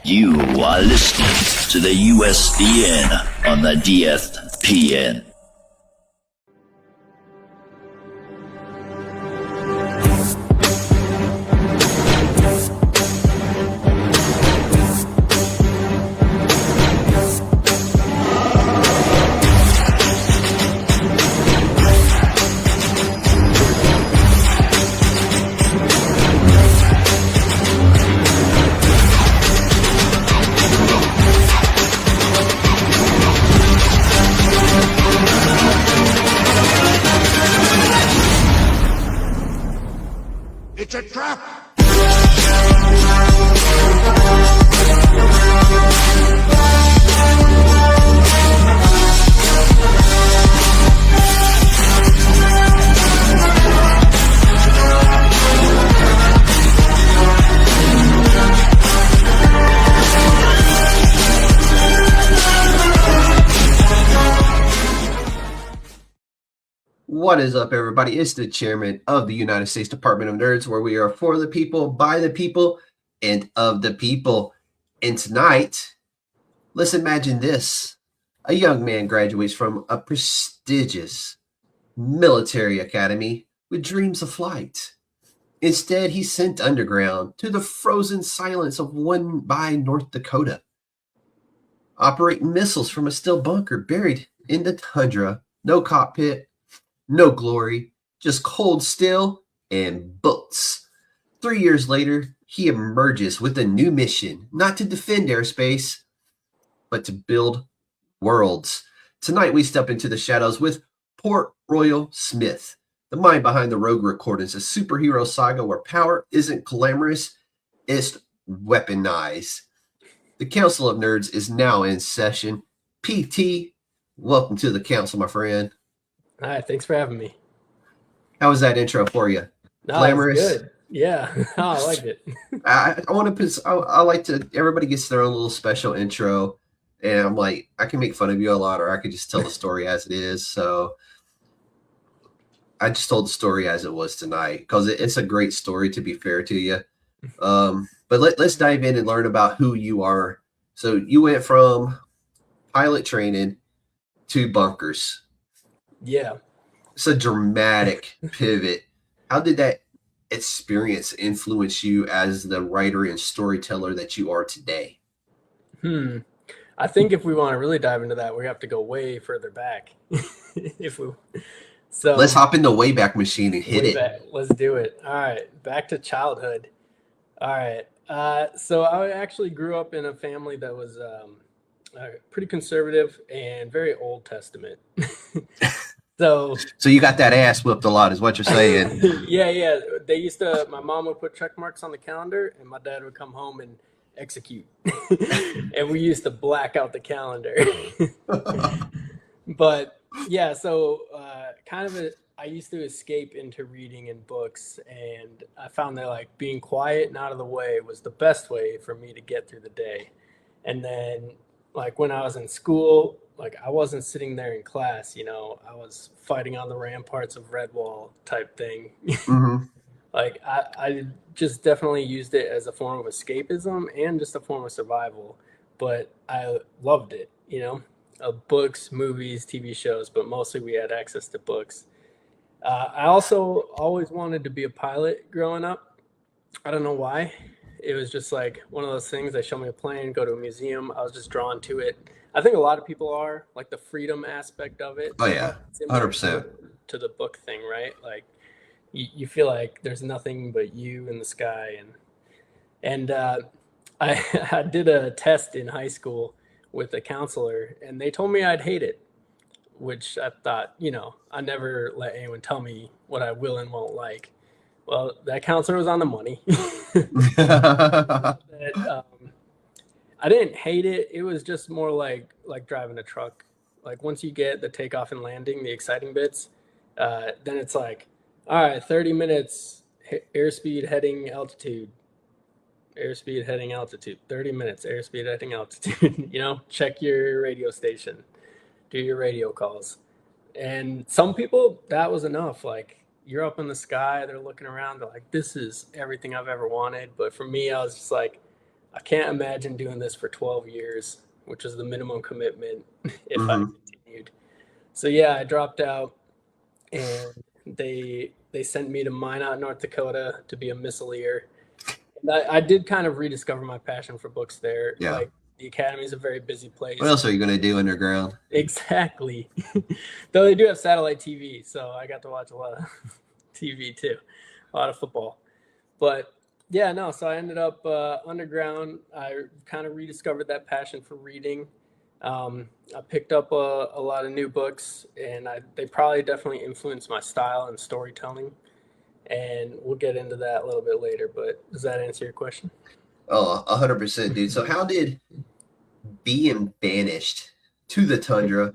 You are listening to the USDN on the DFPN. It's a trap! What is up, everybody? It's the chairman of the United States Department of Nerds, where we are for the people, by the people, and of the people. And tonight, let's imagine this. A young man graduates from a prestigious military academy with dreams of flight. Instead, he's sent underground to the frozen silence of One North Dakota, operating missiles from a steel bunker buried in the tundra. No cockpit, no glory, just cold steel and books. 3 years later, he emerges with a new mission, not to defend airspace, but to build worlds. Tonight, we step into the shadows with PorTroyal Smith, the mind behind the Rogue Recordings, a superhero saga where power isn't glamorous, it's weaponized. The Council of Nerds is now in session. PT, welcome to the council, my friend. Hi, thanks for having me. How was that intro for you? No, Glamorous? good. Yeah, I liked it. I want to put, I like to, everybody gets their own little special intro. And I'm like, I can make fun of you a lot, or I could just tell the story as it is. So I just told the story as it was tonight because it's a great story, to be fair to you. But let's dive in and learn about who you are. So you went from pilot training to bunkers. Yeah. It's a dramatic pivot. How did that experience influence you as the writer and storyteller that you are today? I think if we want to really dive into that, we have to go way further back. So let's hop in the Wayback Machine and hit it. Back. Let's do it. All right, back to childhood. All right. So I actually grew up in a family that was pretty conservative and very Old Testament. So you got that ass whipped a lot, is what you're saying. Yeah. They used to. My mom would put check marks on the calendar, and my dad would come home and execute. And we used to black out the calendar. But yeah, so I used to escape into reading and books, and I found that like being quiet and out of the way was the best way for me to get through the day. And then like when I was in school, like I wasn't sitting there in class, I was fighting on the ramparts of Redwall type thing. Mm-hmm. Like I just definitely used it as a form of escapism and just a form of survival, but I loved it, books, movies, TV shows, but mostly we had access to books. I also always wanted to be a pilot growing up. I don't know why. It was just like one of those things. They show me a plane, go to a museum. I was just drawn to it. I think a lot of people are, like the freedom aspect of it. Oh yeah, 100%. To the book thing, right? Like you feel like there's nothing but you in the sky. And I did a test in high school with a counselor, and they told me I'd hate it, which I thought, I never let anyone tell me what I will and won't like. Well, that counselor was on the money. I didn't hate it. It was just more like driving a truck. Like once you get the takeoff and landing, the exciting bits, then it's like, all right, 30 minutes, airspeed heading altitude. Airspeed heading altitude. 30 minutes, airspeed heading altitude. Check your radio station. Do your radio calls. And some people, that was enough. Like, you're up in the sky, they're looking around, they're like, this is everything I've ever wanted. But for me, I was just like, I can't imagine doing this for 12 years, which was the minimum commitment if I Mm-hmm. continued. So yeah, I dropped out, and they sent me to Minot, North Dakota to be a missileer. And I did kind of rediscover my passion for books there. Yeah. Like, the academy is a very busy place. What else are you going to do underground? Exactly. Though they do have satellite TV, so I got to watch a lot of TV too, a lot of football. But yeah, no, so I ended up underground. I kind of rediscovered that passion for reading. I picked up a lot of new books, and they probably definitely influenced my style and storytelling. And we'll get into that a little bit later, but does that answer your question? Oh, 100%, dude. So how did being banished to the tundra,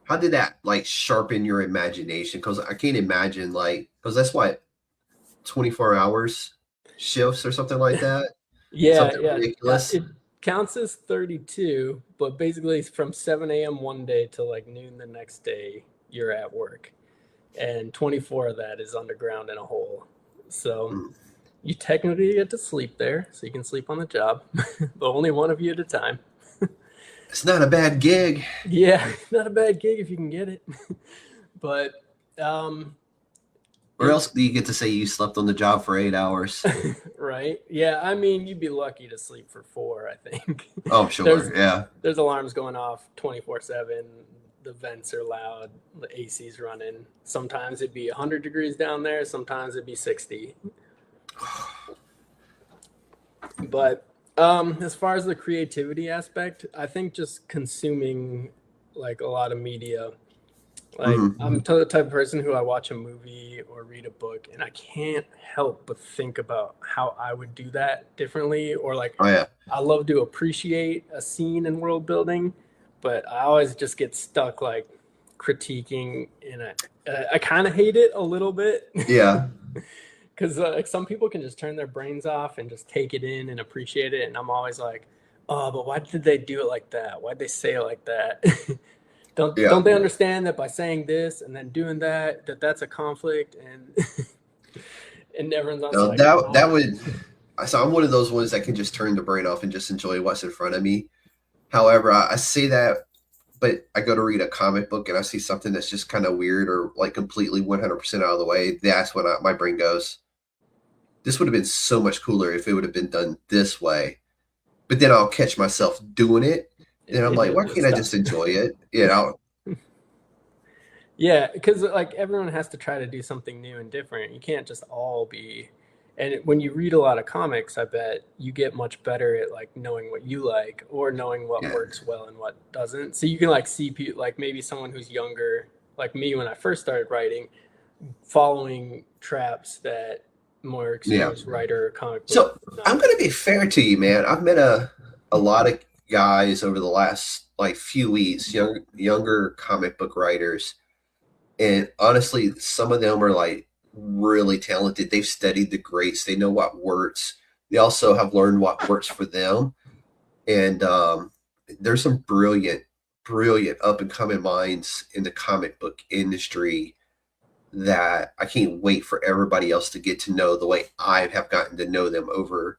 how did that like sharpen your imagination? Because I can't imagine because that's what 24 hours shifts or something like that. Yeah, Something yeah. ridiculous. It counts as 32, but basically it's from 7 a.m. one day to like noon the next day, you're at work. And 24 of that is underground in a hole. So you technically get to sleep there, so you can sleep on the job, but only one of you at a time. It's not a bad gig. Yeah, not a bad gig if you can get it. But Or else do you get to say you slept on the job for 8 hours? right? Yeah, I mean, you'd be lucky to sleep for 4, I think. Oh, I'm sure. Yeah. There's alarms going off 24/7. The vents are loud. The AC's running. Sometimes it'd be 100 degrees down there. Sometimes it'd be 60. But as far as the creativity aspect, I think just consuming like a lot of media. Like, I'm the type of person who I watch a movie or read a book, and I can't help but think about how I would do that differently. Or like, Oh, yeah. I love to appreciate a scene and world building, but I always just get stuck like critiquing, and I kind of hate it a little bit. Yeah. Because like some people can just turn their brains off and just take it in and appreciate it, and I'm always like, oh, but why did they do it like that? Why'd they say it like that? Don't they understand that by saying this and then doing that that's a conflict, and and everyone's No, like, that would. So I'm one of those ones that can just turn the brain off and just enjoy what's in front of me. However, I say that, but I go to read a comic book and I see something that's just kind of weird or like completely 100% out of the way. That's when my brain goes, this would have been so much cooler if it would have been done this way. But then I'll catch myself doing it. And I'm like, why can't I just enjoy it? You know? Yeah, because like everyone has to try to do something new and different. You can't just all be. And when you read a lot of comics, I bet you get much better at like knowing what you like or knowing what works well and what doesn't. So you can like see people, like maybe someone who's younger, like me when I first started writing, following traps that more experienced writer or comic book. So I'm going to be fair to you, man. I've met a lot of guys over the last like few weeks, younger comic book writers, and honestly, some of them are like really talented. They've studied the greats. They know what works. They also have learned what works for them. And there's some brilliant up and coming minds in the comic book industry that I can't wait for everybody else to get to know the way I have gotten to know them over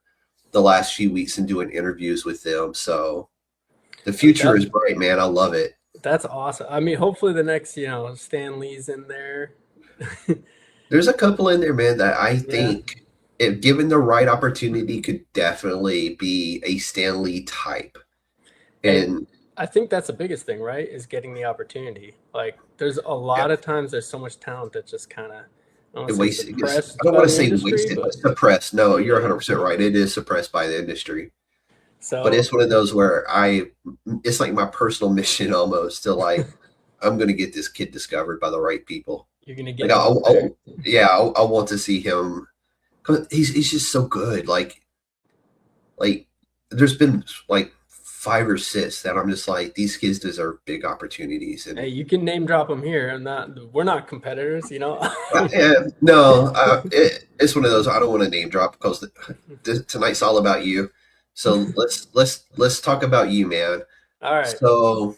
the last few weeks and doing interviews with them. So the future is bright, man. I love it. That's awesome. I mean, hopefully the next, Stan Lee's in there. There's a couple in there, man, that I think, if given the right opportunity, could definitely be a Stan Lee type. And I think that's the biggest thing, right? Is getting the opportunity. Like, there's a lot of times there's so much talent that just kind of wasted. I don't want to say wasted, but suppressed. No, you're 100% right. It is suppressed by the industry. So, but it's one of those where it's like my personal mission almost to like, I'm going to get this kid discovered by the right people. You're going to get I want to see him because he's just so good. Like there's been like 5 or 6 that I'm just like, these kids deserve big opportunities. And hey, you can name drop them here. We're not competitors, No, it's one of those. I don't want to name drop because tonight's all about you. So let's talk about you, man. All right. So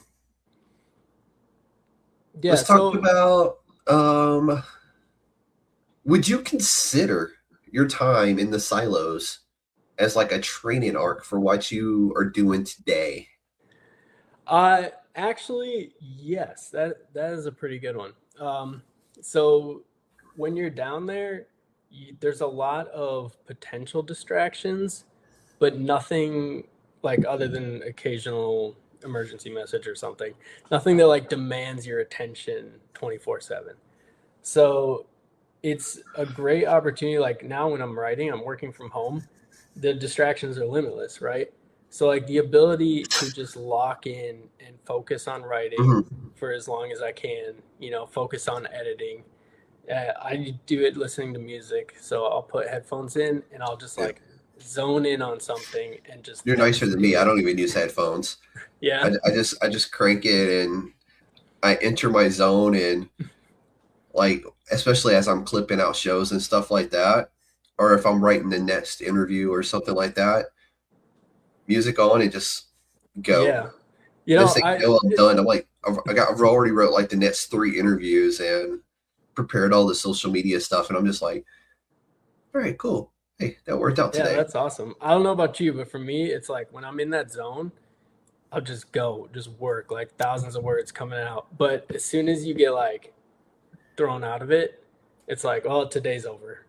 let's talk about. Would you consider your time in the silos as like a training arc for what you are doing today? Actually, yes, that is a pretty good one. So when you're down there, there's a lot of potential distractions, but nothing like other than occasional emergency message or something. Nothing that like demands your attention 24/7. So it's a great opportunity. Like now when I'm writing, I'm working from home, the distractions are limitless, right? So like the ability to just lock in and focus on writing for as long as I can, focus on editing. I do it listening to music. So I'll put headphones in and I'll just like zone in on something and just. You're nicer than me. I don't even use headphones. Yeah. I just crank it and I enter my zone, and like, especially as I'm clipping out shows and stuff like that, or if I'm writing the next interview or something like that, music on and just go. Yeah. I'm done. I'm like, I've already wrote like the next 3 interviews and prepared all the social media stuff, and I'm just like, all right, cool. Hey, that worked out today. Yeah, that's awesome. I don't know about you, but for me, it's like when I'm in that zone, I'll just work, like thousands of words coming out. But as soon as you get like thrown out of it, it's like, oh, today's over.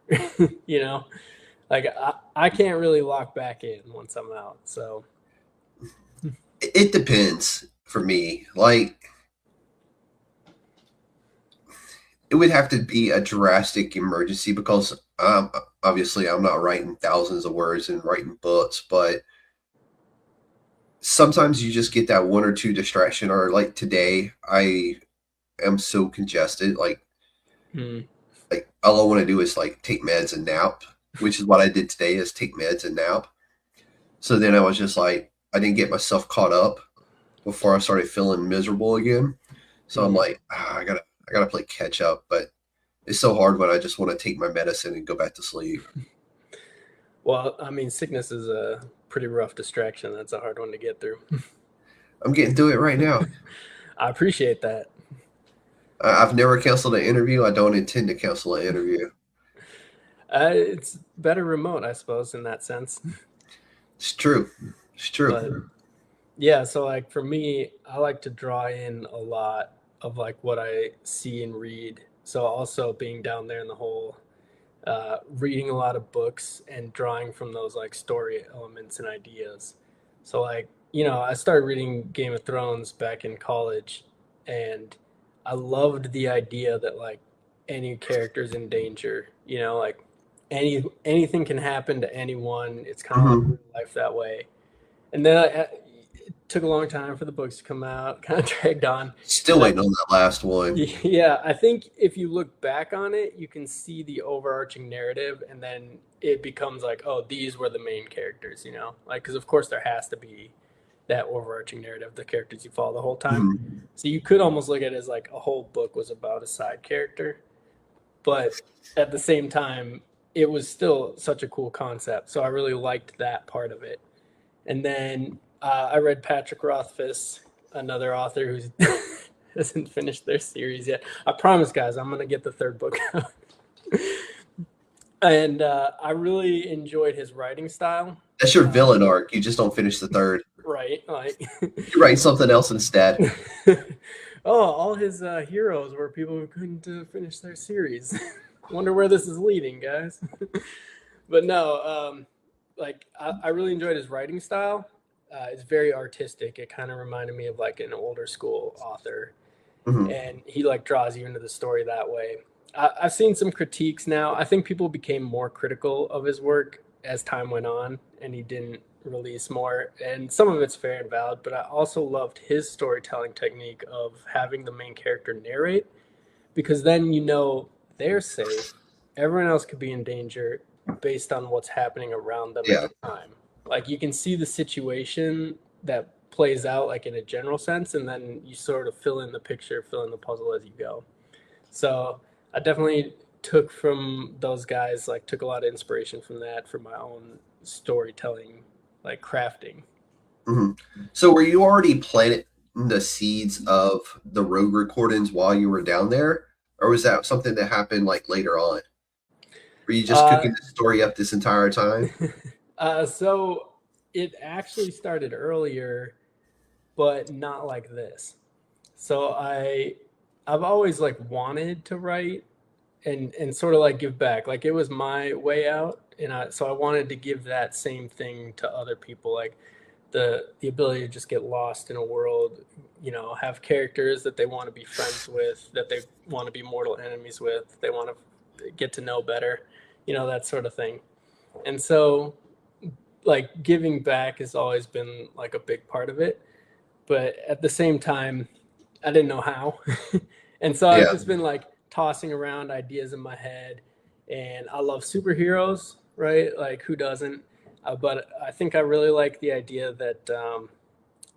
Like I can't really lock back in once I'm out. So it depends for me. Like, it would have to be a drastic emergency because obviously I'm not writing thousands of words and writing books, but sometimes you just get that one or two distraction. Or like today, I am so congested. Like all I want to do is like take meds and nap, which is what I did today, is take meds and nap. So then I was just like, I didn't get myself caught up before I started feeling miserable again. So I'm like, I gotta play catch up, but it's so hard when I just want to take my medicine and go back to sleep. Well, I mean, sickness is a pretty rough distraction. That's a hard one to get through. I'm getting through it right now. I appreciate that. I've never canceled an interview. I don't intend to cancel an interview. It's better remote, I suppose, in that sense. It's true. But, yeah, so like for me, I like to draw in a lot of like what I see and read. So also being down there in the hole, reading a lot of books and drawing from those like story elements and ideas. So like, I started reading Game of Thrones back in college, and I loved the idea that like any character's in danger, like anything can happen to anyone. It's kind of like real life that way. And then it took a long time for the books to come out, kind of dragged on. Still waiting on that last one. Yeah, I think if you look back on it, you can see the overarching narrative, and then it becomes like, oh, these were the main characters, like, because of course there has to be that overarching narrative, the characters you follow the whole time. So you could almost look at it as like a whole book was about a side character, but at the same time, it was still such a cool concept. So I really liked that part of it. And then I read Patrick Rothfuss, another author who hasn't finished their series yet. I promise, guys, I'm going to get the 3rd book out. And I really enjoyed his writing style. That's your villain arc. You just don't finish the 3rd. Right. Like you write something else instead. All his heroes were people who couldn't finish their series. Wonder where this is leading, guys. But no, I really enjoyed his writing style. It's very artistic. It kind of reminded me of like an older school author, and he like draws you into the story that way. I've seen some critiques now. I think people became more critical of his work as time went on, and he didn't release more. And some of it's fair and valid, but I also loved his storytelling technique of having the main character narrate, because then they're safe. Everyone else could be in danger based on what's happening around them at the time. Like you can see the situation that plays out like in a general sense, and then you sort of fill in the picture, fill in the puzzle as you go. So I definitely took from those guys, like took a lot of inspiration from that for my own storytelling, like crafting. So were you already planting the seeds of the road recordings while you were down there? Or was that something that happened like later on? Were you just cooking the story up this entire time? So it actually started earlier, but not like this. So I've always like wanted to write and sort of like give back. Like it was my way out, and so I wanted to give that same thing to other people, like the ability to just get lost in a world, you know, have characters that they want to be friends with, that they want to be mortal enemies with, they want to get to know better, you know, that sort of thing. And so like giving back has always been like a big part of it, but at the same time I didn't know how. And so I've just been like tossing around ideas in my head, and I love superheroes, right? Like who doesn't? But I think I really like the idea that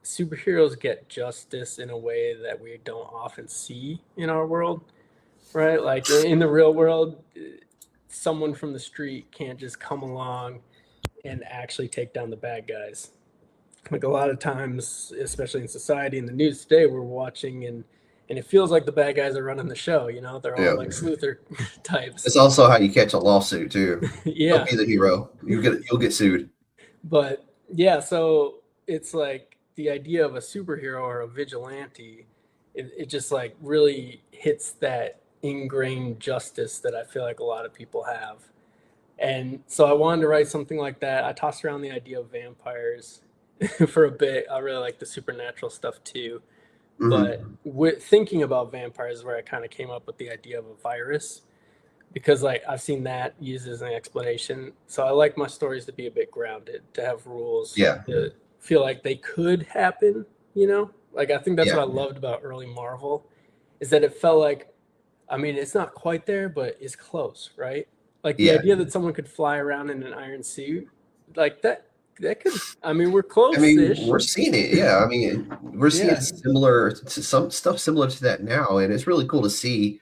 superheroes get justice in a way that we don't often see in our world, right? Like in the real world, someone from the street can't just come along and actually take down the bad guys. Like a lot of times, especially in society, in the news today, we're watching and it feels like the bad guys are running the show. You know, they're all like sleuther types. It's also how you catch a lawsuit too. Yeah, don't be the hero. You'll get sued. But yeah, so it's like the idea of a superhero or a vigilante. It just like really hits that ingrained justice that I feel like a lot of people have. And so I wanted to write something like that. I tossed around the idea of vampires for a bit. I really like the supernatural stuff too. But with thinking about vampires is where I kind of came up with the idea of a virus, because like I've seen that used as an explanation. So I like my stories to be a bit grounded, to have rules, to feel like they could happen, you know? Like I think that's what I loved about early Marvel, is that it felt like, I mean, it's not quite there, but it's close, right? Like the idea that someone could fly around in an iron suit, like that could, I mean, we're close. I mean, we're seeing it. Yeah. I mean, we're seeing similar to some stuff similar to that now. And it's really cool to see,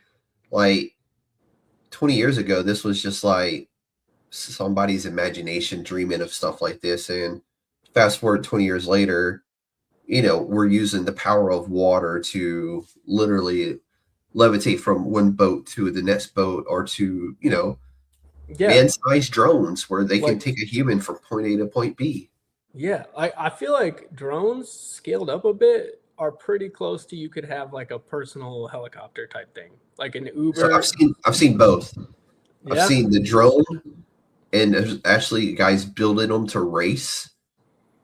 like 20 years ago, this was just like somebody's imagination dreaming of stuff like this. And fast forward 20 years later, you know, we're using the power of water to literally levitate from one boat to the next boat, or to, you know, man-sized drones where they can take a human from point A to point B. Yeah, I feel like drones scaled up a bit are pretty close to, you could have like a personal helicopter type thing, like an Uber. So I've seen both. I've seen the drone, and there's actually guys building them to race.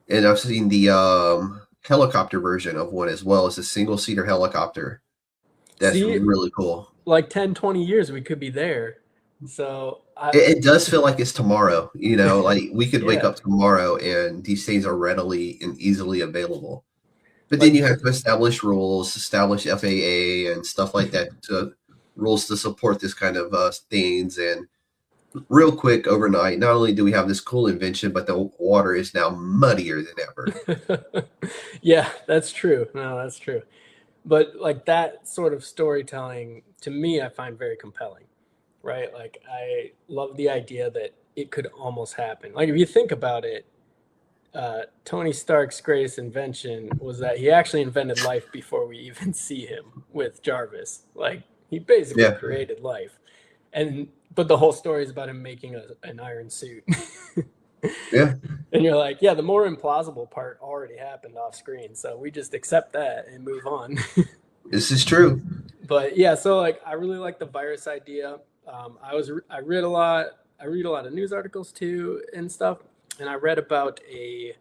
And I've seen the helicopter version of one as well. It's a single-seater helicopter. That's really cool. Like 10, 20 years, we could be there. So it does feel like it's tomorrow, you know, like we could wake up tomorrow and these things are readily and easily available. But then you have to establish rules, establish FAA and stuff like that, rules to support this kind of things. And real quick, overnight, not only do we have this cool invention, but the water is now muddier than ever. Yeah, that's true. No, that's true. But like that sort of storytelling, to me, I find very compelling. Right? Like I love the idea that it could almost happen. Like if you think about it, Tony Stark's greatest invention was that he actually invented life before we even see him with Jarvis. Like he basically created life. But the whole story is about him making an iron suit. And you're like, yeah, the more implausible part already happened off screen. So we just accept that and move on. This is true. But yeah, so like I really like the virus idea. I read a lot of news articles too and stuff, and I read about it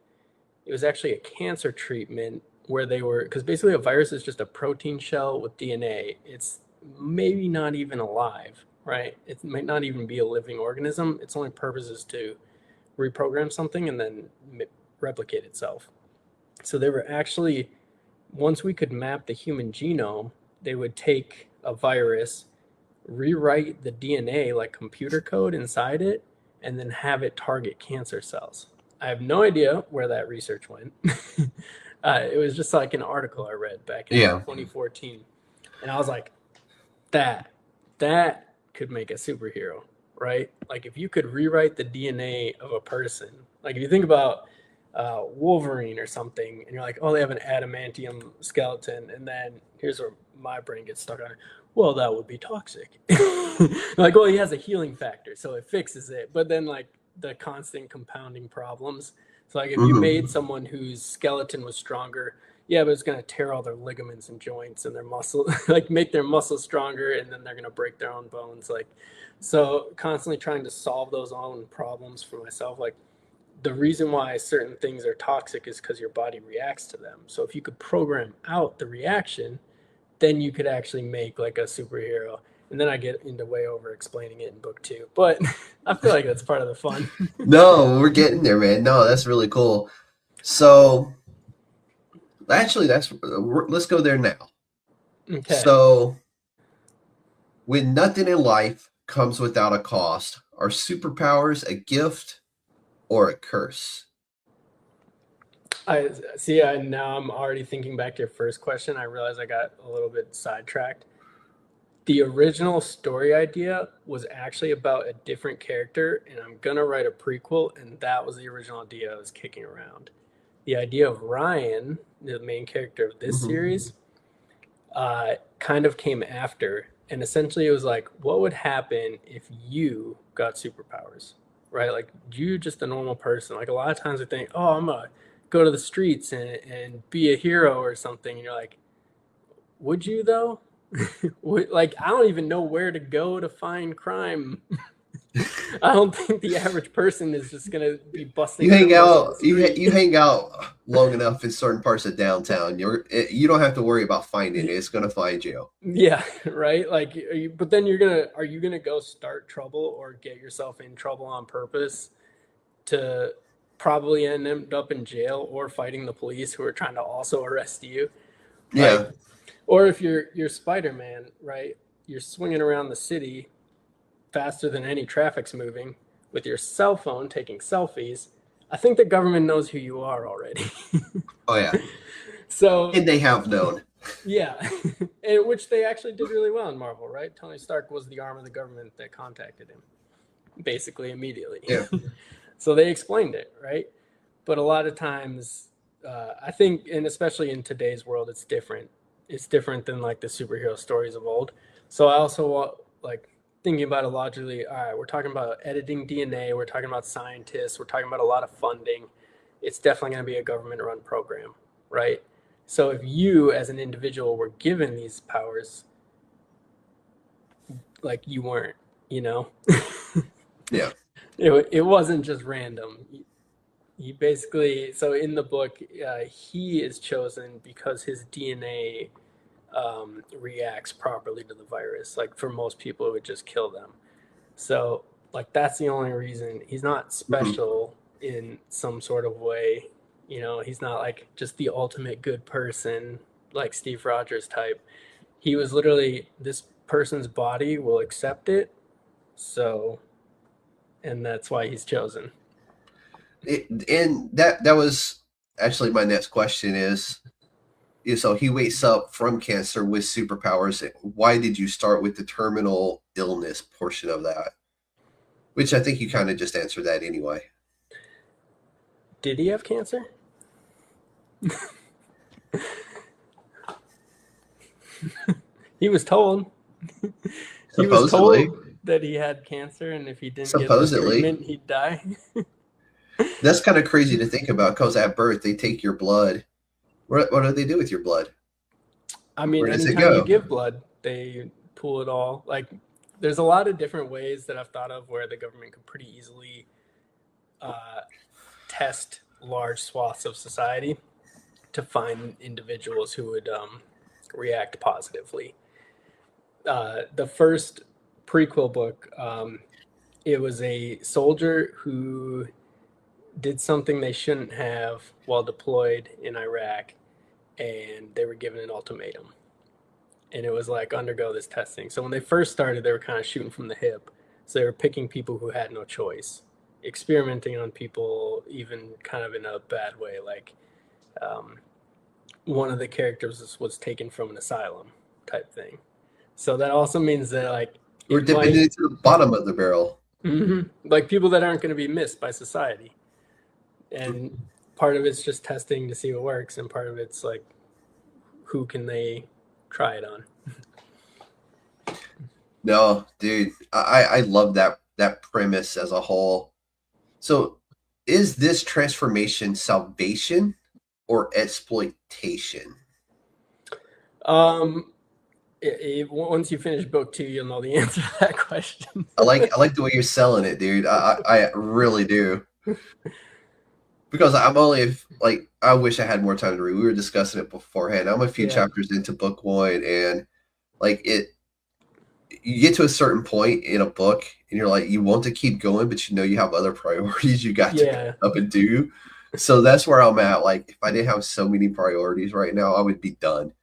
was actually a cancer treatment where because basically a virus is just a protein shell with DNA. It's maybe not even alive, right? It might not even be a living organism. Its only purpose is to reprogram something and then replicate itself. So they were actually, once we could map the human genome, they would take a virus, rewrite the DNA like computer code inside it, and then have it target cancer cells. I have no idea where that research went. It was just like an article I read back in 2014. And I was like, that could make a superhero, right? Like if you could rewrite the DNA of a person, like if you think about Wolverine or something, and you're like, oh, they have an adamantium skeleton, and then here's where my brain gets stuck on it. Well, that would be toxic. Like, well, he has a healing factor, so it fixes it. But then, like, the constant compounding problems. So like if you made someone whose skeleton was stronger, yeah, but it's going to tear all their ligaments and joints and their muscle, like make their muscles stronger, and then they're going to break their own bones. Like, so constantly trying to solve those own problems for myself. Like the reason why certain things are toxic is because your body reacts to them. So if you could program out the reaction, then you could actually make like a superhero. And then I get into way over explaining it in book 2, but I feel like that's part of the fun. No, we're getting there, man. No, that's really cool. So actually, let's go there now. Okay. So when nothing in life comes without a cost, are superpowers a gift or a curse? I see. Now I'm already thinking back to your first question. I realize I got a little bit sidetracked. The original story idea was actually about a different character, and I'm gonna write a prequel, and that was the original idea I was kicking around. The idea of Ryan, the main character of this series, kind of came after, and essentially it was like, what would happen if you got superpowers, right? Like you, just a normal person. Like a lot of times we think, oh, I'm gonna go to the streets and be a hero or something, and you're like, would you though? Like I don't even know where to go to find crime. I don't think the average person is just gonna be busting. You hang out. You hang out long enough in certain parts of downtown. You don't have to worry about finding it. It's gonna find you. Yeah, right. Like, but then are you gonna go start trouble or get yourself in trouble on purpose to probably end up in jail or fighting the police who are trying to also arrest you? Yeah. Like, or if you're Spider-Man, right? You're swinging around the city faster than any traffic's moving with your cell phone taking selfies. I think the government knows who you are already. Oh yeah. So and they have known. Yeah, and which they actually did really well in Marvel, right? Tony Stark was the arm of the government that contacted him, basically immediately. Yeah. So they explained it, right? But a lot of times, I think, and especially in today's world, it's different. It's different than like the superhero stories of old. So I also like thinking about it logically. All right, we're talking about editing DNA. We're talking about scientists. We're talking about a lot of funding. It's definitely going to be a government-run program, right? So if you as an individual were given these powers, like you weren't, you know? Yeah. It wasn't just random. He basically, so in the book, he is chosen because his DNA reacts properly to the virus. Like for most people, it would just kill them. So like that's the only reason. He's not special in some sort of way. You know, he's not like just the ultimate good person, like Steve Rogers type. He was literally, this person's body will accept it. So, and that's why he's chosen. And that was actually my next question is, so he wakes up from cancer with superpowers. Why did you start with the terminal illness portion of that? Which I think you kind of just answered that anyway. Did he have cancer? He was told. He was told that he had cancer, and if he didn't get the treatment, he'd die. That's kind of crazy to think about, because at birth they take your blood. What do they do with your blood? I mean, anytime you give blood, they pull it all. Like, there's a lot of different ways that I've thought of where the government could pretty easily test large swaths of society to find individuals who would react positively. The first prequel book, it was a soldier who did something they shouldn't have while deployed in Iraq, and they were given an ultimatum. And it was like, undergo this testing. So when they first started, they were kind of shooting from the hip. So they were picking people who had no choice, experimenting on people, even kind of in a bad way. Like one of the characters was taken from an asylum type thing. So that also means that like we're dipping into the bottom of the barrel. Like people that aren't going to be missed by society. And part of it's just testing to see what works, and part of it's like, who can they try it on? No, dude, I love that premise as a whole. So, is this transformation salvation or exploitation? Once you finish book 2, you'll know the answer to that question. I like the way you're selling it, dude. I really do. Because I'm only like, I wish I had more time to read. We were discussing it beforehand. I'm a few chapters into book 1, and like you get to a certain point in a book and you're like, you want to keep going, but you know you have other priorities you got to pick up and do. So that's where I'm at. Like, if I didn't have so many priorities right now, I would be done.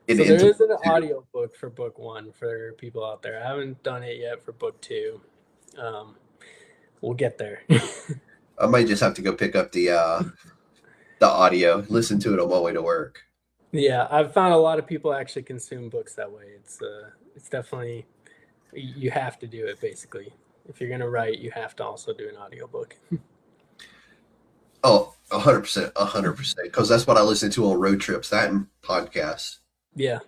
So there is an audio book for book 1 for people out there. I haven't done it yet for book 2. We'll get there. I might just have to go pick up the audio, listen to it on my way to work. Yeah, I've found a lot of people actually consume books that way. It's definitely, you have to do it, basically. If you're going to write, you have to also do an audiobook. Oh, 100%, because that's what I listen to on road trips, that and podcasts. Yeah.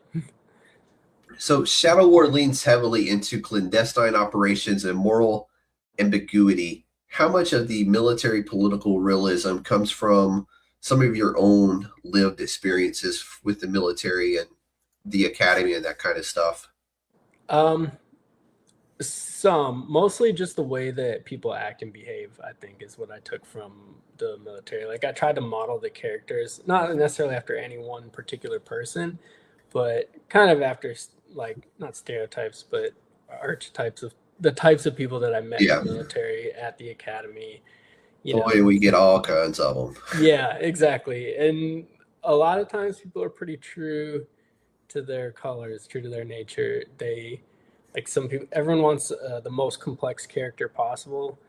So Shadowwar leans heavily into clandestine operations and moral ambiguity. How much of the military political realism comes from some of your own lived experiences with the military and the academy and that kind of stuff? Mostly just the way that people act and behave, I think, is what I took from the military. Like, I tried to model the characters, not necessarily after any one particular person, but kind of after, like, not stereotypes, but archetypes of the types of people that I met in the military, at the academy. Boy, we get all kinds of them. Yeah, exactly. And a lot of times people are pretty true to their colors, true to their nature. Like, some people, everyone wants the most complex character possible,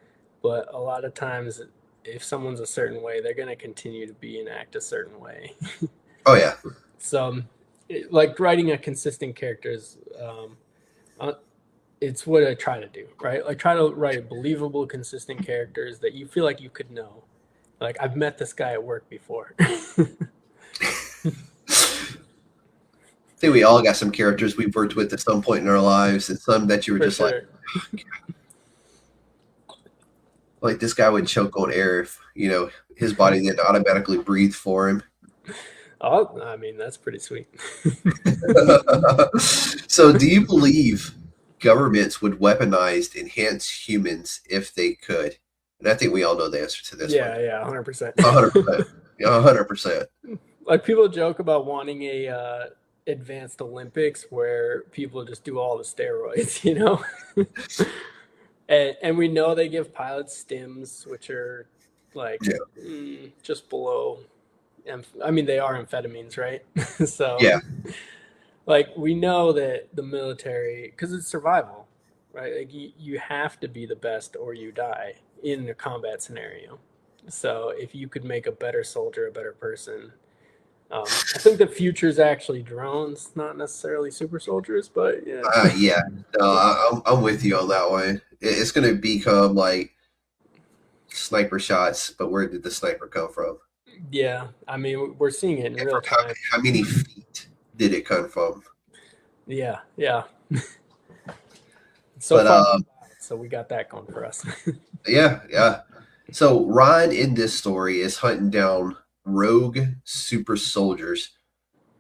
but a lot of times if someone's a certain way, they're going to continue to be and act a certain way. Oh, yeah. So, like, writing a consistent character is, it's what I try to do, right? Like, try to write believable, consistent characters that you feel like you could know. Like, I've met this guy at work before. I think we all got some characters we've worked with at some point in our lives, and some that you were just like, oh, like, this guy would choke on air if, you know, his body didn't automatically breathe for him. Oh, I mean, that's pretty sweet. So do you believe governments would weaponize enhanced humans if they could? And I think we all know the answer to this one. Yeah, 100%. 100%. 100%. Like, people joke about wanting a advanced Olympics where people just do all the steroids, you know? and we know they give pilots stims, which are like just below. I mean, they are amphetamines, right? So yeah, like, we know that the military, because it's survival, right? Like, you have to be the best or you die in a combat scenario. So if you could make a better soldier, a better person, I think the future is actually drones, not necessarily super soldiers, but yeah. No, I'm with you on that one. It's going to become like sniper shots, but where did the sniper come from? Yeah, I mean, we're seeing it in real time. How many feet did it come from? Yeah. So we got that going for us. Yeah. So Ryan in this story is hunting down rogue super soldiers,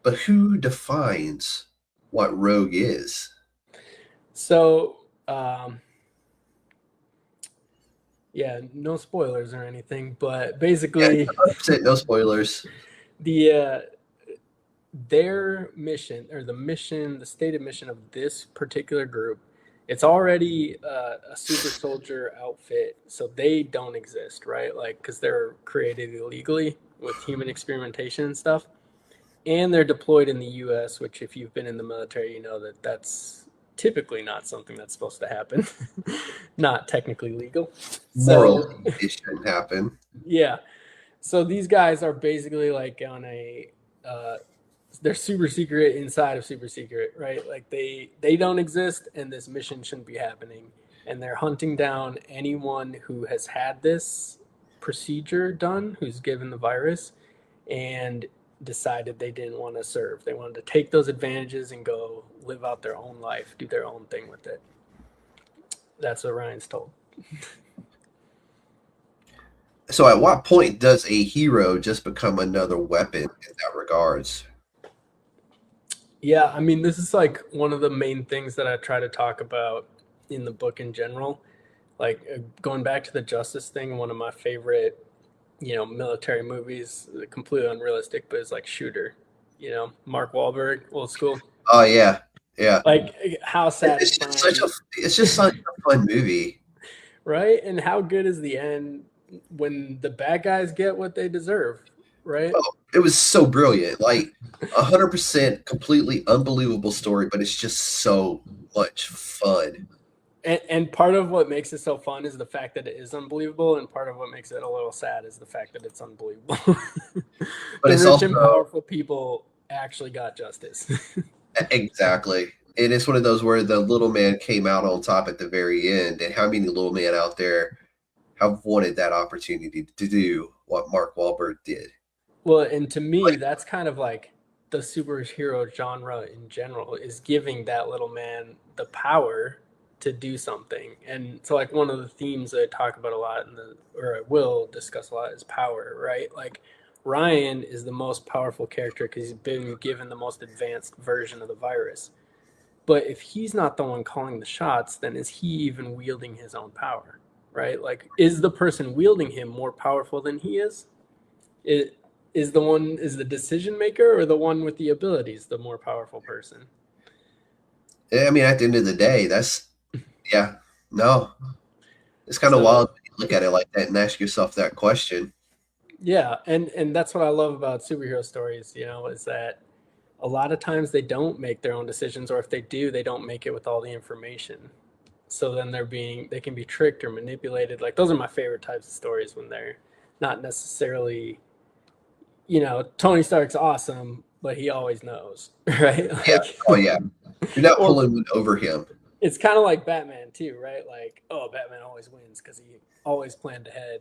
but who defines what rogue is? So, no spoilers or anything, but basically, 100% no spoilers. Their mission, or the stated mission of this particular group, it's already a super soldier outfit, so they don't exist, right? Like, because they're created illegally with human experimentation and stuff, and they're deployed in the U.S., which, if you've been in the military, you know that that's typically not something that's supposed to happen. Not technically legal. Morally, it shouldn't happen. Yeah. So these guys are basically like on a they're super secret inside of super secret, right? Like, they don't exist, and this mission shouldn't be happening. And they're hunting down anyone who has had this procedure done, who's given the virus, and decided they didn't want to serve. They wanted to take those advantages and go live out their own life, do their own thing with it. That's what Ryan's told. So at what point does a hero just become another weapon in that regards? Yeah, I mean, this is like one of the main things that I try to talk about in the book in general. Like going back to the justice thing, one of my favorite, military movies, completely unrealistic, but it's like Shooter, Mark Wahlberg, old school. Oh yeah, yeah. Like how satisfying, It's just such a fun movie. right? And how good is the end when the bad guys get what they deserve, right? Oh, it was so brilliant. Like 100% completely unbelievable story, but it's just so much fun. And part of what makes it so fun is the fact that it is unbelievable, and part of what makes it a little sad is the fact that it's unbelievable. But The it's rich also and powerful people actually got justice. exactly. And it's one of those where the little man came out on top at the very end. And how many little men out there have wanted that opportunity to do what Mark Wahlberg did? Well, and to me, that's kind of like the superhero genre in general, is giving that little man the power to do something. And so like one of the themes that I talk about a lot or I will discuss a lot is power, right? Like Ryan is the most powerful character because he's been given the most advanced version of the virus. But if he's not the one calling the shots, then is he even wielding his own power, right? Like, is the person wielding him more powerful than he is? Is the decision maker or the one with the abilities the more powerful person? I mean, at the end of the day, no. It's kind of wild when you look at it like that and ask yourself that question. Yeah, and that's what I love about superhero stories, is that a lot of times they don't make their own decisions, or if they do, they don't make it with all the information. So then they can be tricked or manipulated. Like those are my favorite types of stories, when they're not necessarily, Tony Stark's awesome, but he always knows, right? Yeah. Oh, yeah. You're not Or- pulling one over him. It's kind of like Batman too, right? Like, oh, Batman always wins because he always planned ahead.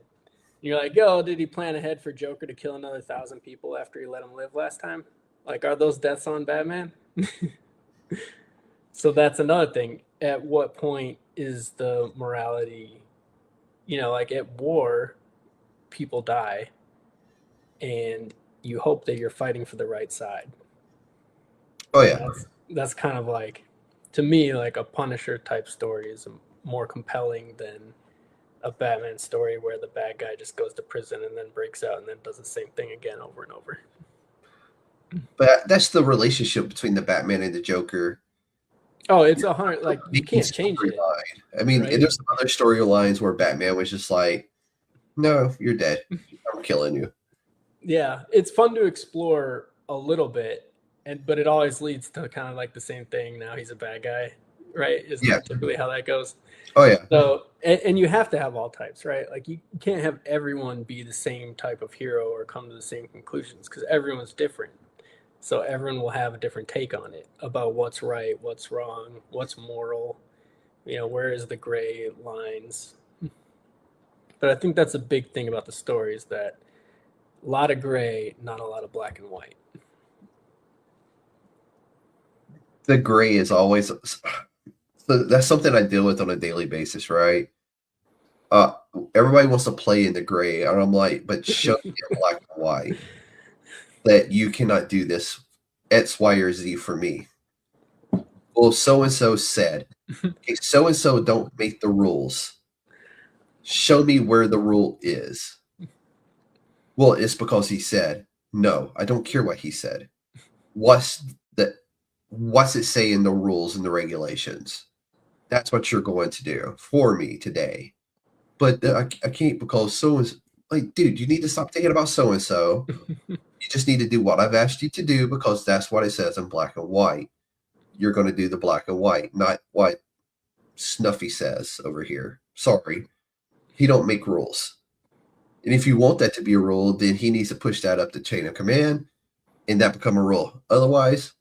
You're like, oh, did he plan ahead for Joker to kill another 1,000 people after he let him live last time? Like, are those deaths on Batman? So that's another thing. At what point is the morality, like at war, people die, and you hope that you're fighting for the right side. Oh, yeah. That's kind of like, to me, like a Punisher type story is more compelling than a Batman story where the bad guy just goes to prison and then breaks out and then does the same thing again over and over. But that's the relationship between the Batman and the Joker. Oh, it's 100. Like, you can't change it. I mean, right? and there's some other storylines where Batman was just like, no, you're dead. I'm killing you. Yeah, it's fun to explore a little bit, but it always leads to kind of like the same thing. Now he's a bad guy, right? Isn't that typically how that goes? Oh, yeah. So, and you have to have all types, right? Like you can't have everyone be the same type of hero or come to the same conclusions, because everyone's different. So everyone will have a different take on it about what's right, what's wrong, what's moral, where is the gray lines. But I think that's a big thing about the story, is that a lot of gray, not a lot of black and white. The gray is always, so that's something I deal with on a daily basis, right? Everybody wants to play in the gray, and I'm like, but show me in black and white that you cannot do this X, Y, or Z for me. Well, so-and-so said, okay, so-and-so don't make the rules. Show me where the rule is. Well, it's because he said. No, I don't care what he said. What's it say in the rules and the regulations? That's what you're going to do for me today. But I can't, because so-and-so, like, dude, you need to stop thinking about so-and-so. You just need to do what I've asked you to do, because that's what it says in black and white. You're going to do the black and white, not what Snuffy says over here. Sorry. He don't make rules. And if you want that to be a rule, then he needs to push that up the chain of command and that become a rule. Otherwise,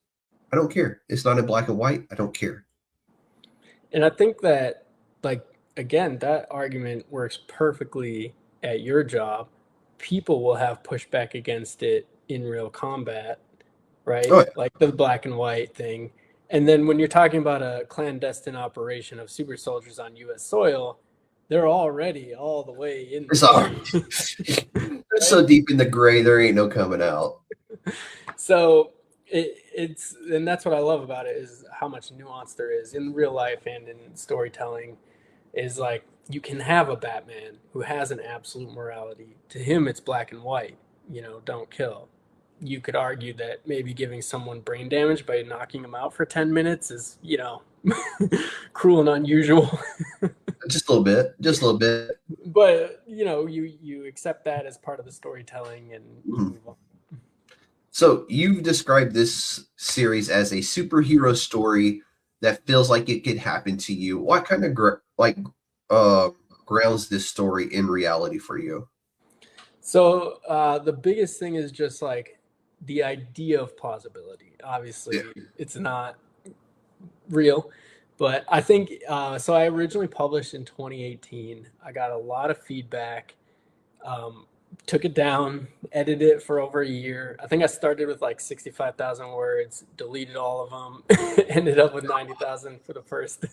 I don't care. It's not in black and white. I don't care. And I think that, like, again, that argument works perfectly at your job. People will have pushback against it in real combat, right? Oh, yeah. Like the black and white thing. And then when you're talking about a clandestine operation of super soldiers on U.S. soil, they're already all the way in. It's all, they're so deep in the gray, there ain't no coming out. So it's and that's what I love about it, is how much nuance there is in real life and in storytelling. Is like, you can have a Batman who has an absolute morality. To him, it's black and white. Don't kill. You could argue that maybe giving someone brain damage by knocking them out for 10 minutes is, cruel and unusual. Just a little bit. But, you accept that as part of the storytelling and you move on. So you've described this series as a superhero story that feels like it could happen to you. What kind of grounds this story in reality for you? So the biggest thing is just like the idea of plausibility. Obviously, It's not real, but I think so. I originally published in 2018. I got a lot of feedback. Took it down, edited it for over a year. I think I started with like 65,000 words, deleted all of them, ended up with 90,000 for the first.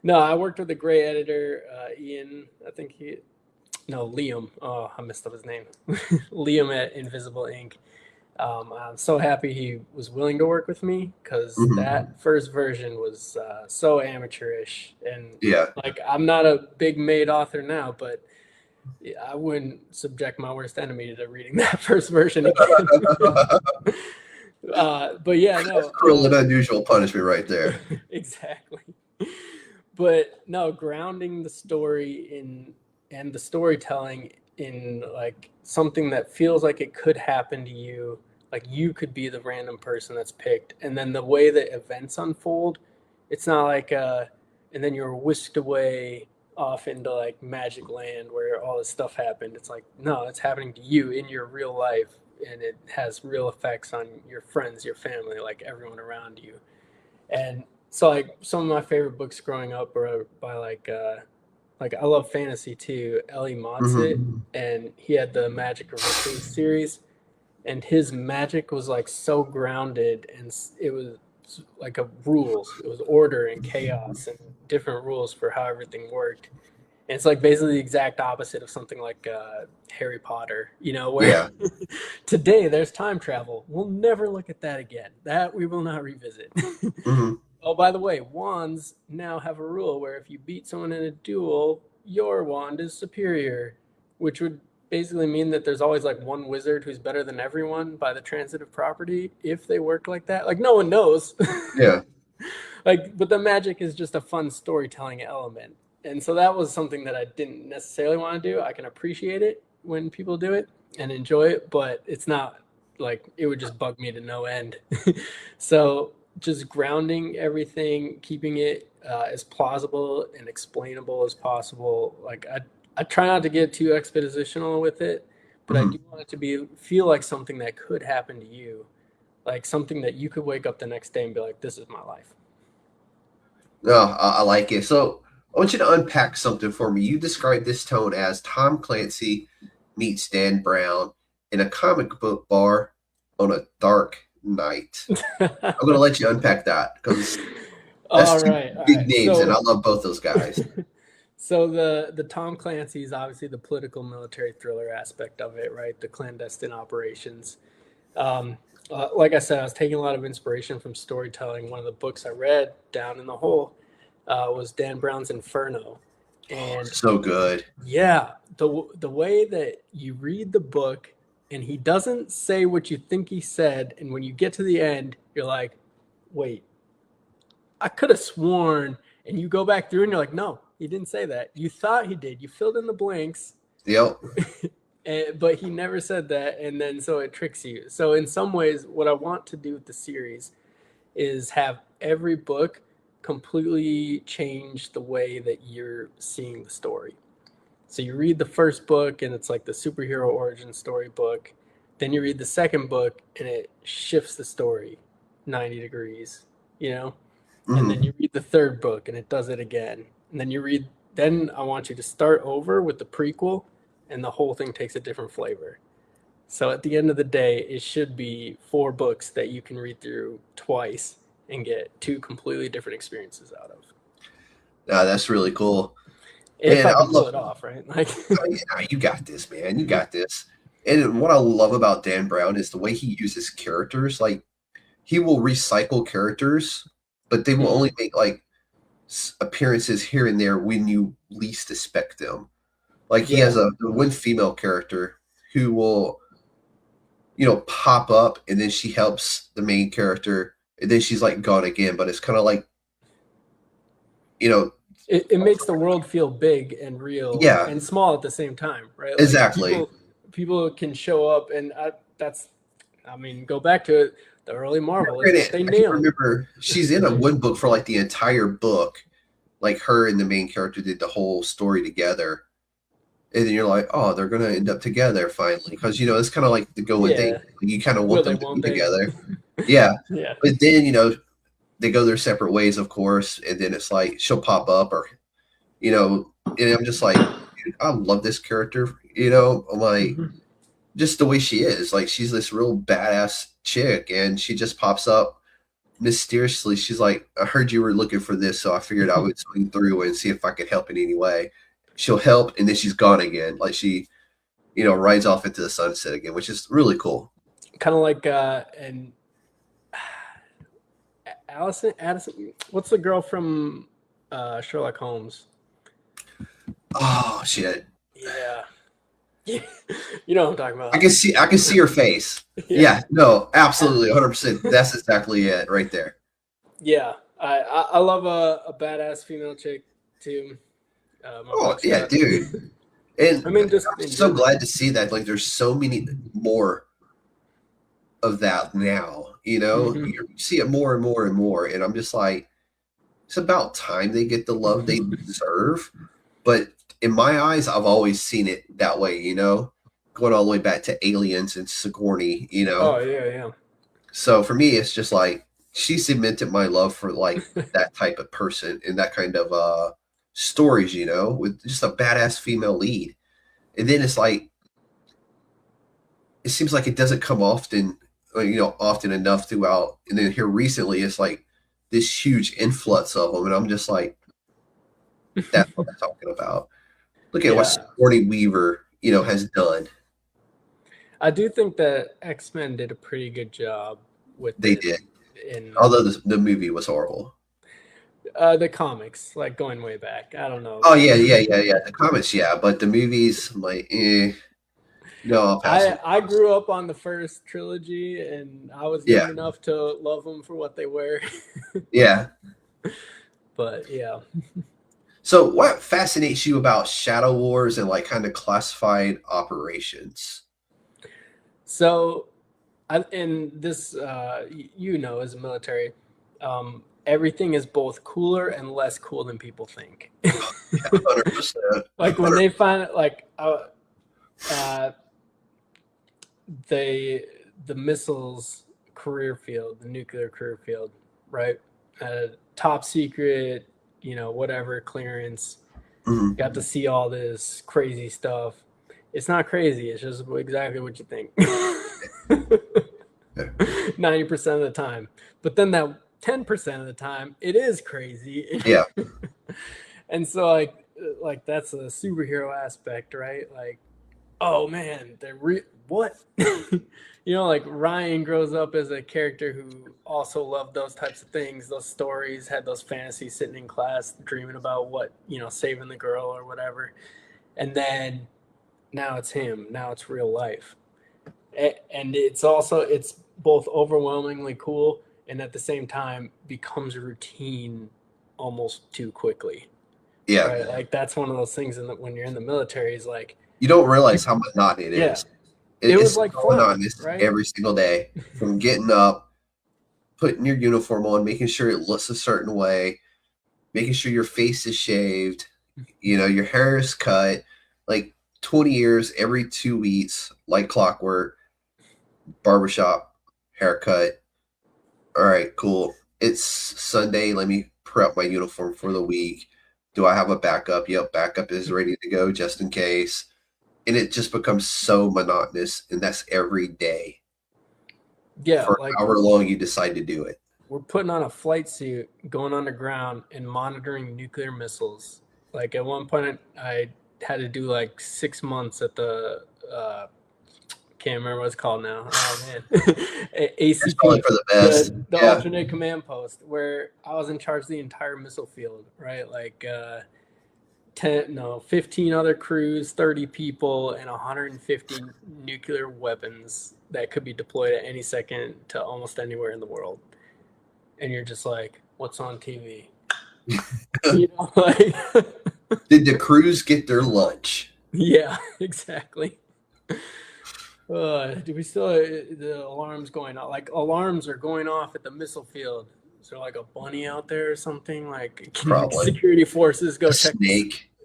No, I worked with a great editor, Ian. Liam. Oh, I messed up his name. Liam at Invisible Ink. I'm so happy he was willing to work with me, because that first version was so amateurish. And like, I'm not a big made author now, but I wouldn't subject my worst enemy to reading that first version again. But yeah, no. That's cruel and unusual punishment right there. Exactly. But no, grounding the story and the storytelling in like something that feels like it could happen to you, like you could be the random person that's picked, and then the way that events unfold, it's not like and then you're whisked away off into like magic land where all this stuff happened. It's like, no, it's happening to you in your real life, and it has real effects on your friends, your family, like everyone around you. And so like some of my favorite books growing up were by like I love fantasy too, Ellie Motsit, and he had the Magic of Recluse series, and his magic was like so grounded, and it was like rules. It was order and chaos and different rules for how everything worked. And it's like basically the exact opposite of something like Harry Potter, where today there's time travel. We'll never look at that again. That we will not revisit. Oh, by the way, wands now have a rule where if you beat someone in a duel, your wand is superior, which would basically mean that there's always like one wizard who's better than everyone by the transitive property if they work like that. Like, no one knows. Yeah. But the magic is just a fun storytelling element. And so that was something that I didn't necessarily want to do. I can appreciate it when people do it and enjoy it, but it's not like, it would just bug me to no end. So just grounding everything, keeping it as plausible and explainable as possible. Like I try not to get too expositional with it, but I do want it to feel like something that could happen to you, like something that you could wake up the next day and be like, this is my life. No, I like it. So I want you to unpack something for me. You described this tone as Tom Clancy meets Dan Brown in a comic book bar on a dark night. I'm going to let you unpack that, because that's big names, and I love both those guys. So the Tom Clancy is obviously the political military thriller aspect of it, right? The clandestine operations. Like I said, I was taking a lot of inspiration from storytelling. One of the books I read down in the hole was Dan Brown's Inferno. And so good. Yeah. The way that you read the book and he doesn't say what you think he said, and when you get to the end, you're like, wait, I could have sworn, and you go back through and you're like, no, he didn't say that. You thought he did. You filled in the blanks. Yep. But he never said that, and then so it tricks you. So in some ways, what I want to do with the series is have every book completely change the way that you're seeing the story. So you read the first book, and it's like the superhero origin story book. Then you read the second book, and it shifts the story 90 degrees, And then you read the third book, and it does it again. And then I want you to start over with the prequel, and the whole thing takes a different flavor. So at the end of the day, it should be 4 books that you can read through twice and get 2 completely different experiences out of. That's really cool. If And I I can pull love, it off, right? Like, oh, yeah, you got this, man. You got this. And what I love about Dan Brown is the way he uses characters. Like, he will recycle characters, but they will only make like appearances here and there when you least expect them. Like, he has one female character who will, pop up, and then she helps the main character, and then she's like gone again. But it's kind of like, it makes the world feel big and real and small at the same time, right? Like, exactly. People can show up, and go back to it. The early Marvel, it's what they I can nailed. remember she's in one book for like the entire book. Like, her and the main character did the whole story together. And then you're like, oh, they're going to end up together finally. Because, it's kind of like the going thing. You kind of want them to be together. Yeah. Yeah. But then, they go their separate ways, of course. And then it's like she'll pop up or, and I'm just like, dude, I love this character. I'm like, just the way she is. Like, she's this real badass chick. And she just pops up mysteriously. She's like, I heard you were looking for this. So I figured I would swing through and see if I could help in any way. She'll help, and then she's gone again. Like, she, rides off into the sunset again, which is really cool. Kind of like, and Addison, what's the girl from Sherlock Holmes? Oh, shit. Yeah. You know what I'm talking about. I can see her face. Yeah, no, absolutely, 100%. That's exactly it right there. Yeah, I love a badass female chick too. Yeah, dude. And I'm so glad to see that. Like, there's so many more of that now. You see it more and more and more, and I'm just like, it's about time they get the love they deserve. But in my eyes, I've always seen it that way. Going all the way back to Aliens and Sigourney. Oh yeah. So for me, it's just like, she cemented my love for like that type of person and that kind of stories, with just a badass female lead. And then it's like, it seems like it doesn't come often, often enough throughout. And then here recently, it's like this huge influx of them. And I'm just like, that's what I'm talking about. Look at what Sigourney Weaver, has done. I do think that X-Men did a pretty good job with They did. Although the movie was horrible. The comics, like going way back. I don't know. Oh yeah. The comics, yeah, but the movies, I'm like, no, I'll pass. I grew up on the first trilogy, and I was young enough to love them for what they were. Yeah. But yeah. So, what fascinates you about Shadow Wars and like kind of classified operations? So, in this, as a military, everything is both cooler and less cool than people think. 100%. Like, when they find it, like, the missiles career field, the nuclear career field, right? Top secret, whatever clearance. Got to see all this crazy stuff. It's not crazy. It's just exactly what you think. 90% of the time. But then that 10% of the time, it is crazy. Yeah. And so like that's a superhero aspect, right? Like, oh man, what? Like Ryan grows up as a character who also loved those types of things, those stories, had those fantasies, sitting in class dreaming about what, saving the girl or whatever. And then now it's him. Now it's real life. And it's both overwhelmingly cool and at the same time becomes routine almost too quickly. Yeah. Right? Like, that's one of those things when you're in the military is like, you don't realize how monotonous it is. It was like fun, monotonous right? Every single day, from getting up, putting your uniform on, making sure it looks a certain way, making sure your face is shaved, your hair is cut, like 20 years every 2 weeks, like clockwork, barbershop, haircut. All right, cool. It's Sunday. Let me prep my uniform for the week. Do I have a backup? Yep, backup is ready to go just in case. And it just becomes so monotonous, and that's every day. Yeah, for however long you decide to do it. We're putting on a flight suit, going underground, and monitoring nuclear missiles Like at one point I had to do like 6 months at the can't remember what it's called now. Oh man, It's probably ACP, for the best. the Yeah. alternate command post, where I was in charge of the entire missile field, right? Like 15 other crews, 30 people, and 150 nuclear weapons that could be deployed at any second to almost anywhere in the world. And you're just like, what's on TV? You know, like Did the crews get their lunch? yeah, exactly. Do we still the alarms going off? Like alarms are going off at the missile field. Is there like a bunny out there or something? Like can Probably. security forces go A check?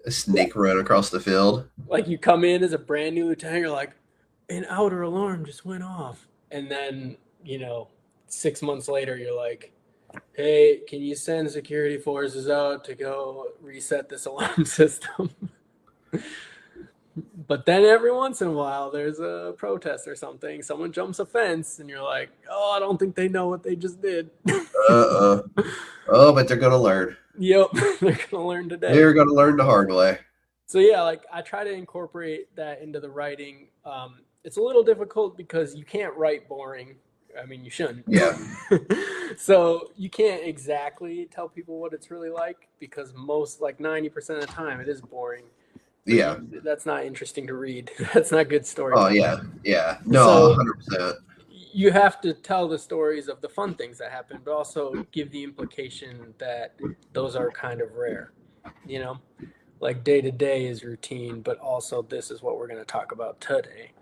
snake run across the field. Like you come in as a brand new lieutenant, you're like, an outer alarm just went off, and then 6 months later, you're like, hey, can you send security forces out to go reset this alarm system? But then every once in a while, there's a protest or something. Someone jumps a fence, and you're like, oh, I don't think they know what they just did. Oh, but they're going to learn. Yep, they're going to learn today. They're going to learn the hard way. So yeah, like I try to incorporate that into the writing. It's a little difficult because you can't write boring. I mean, you shouldn't. Yeah. So you can't exactly tell people what it's really like, because most, like 90% of the time, it is boring. Yeah. That's not interesting to read. That's not good story. Oh, yeah. No, So, 100%. You have to tell the stories of the fun things that happen, but also give the implication that those are kind of rare, like day to day is routine, but also this is what we're going to talk about today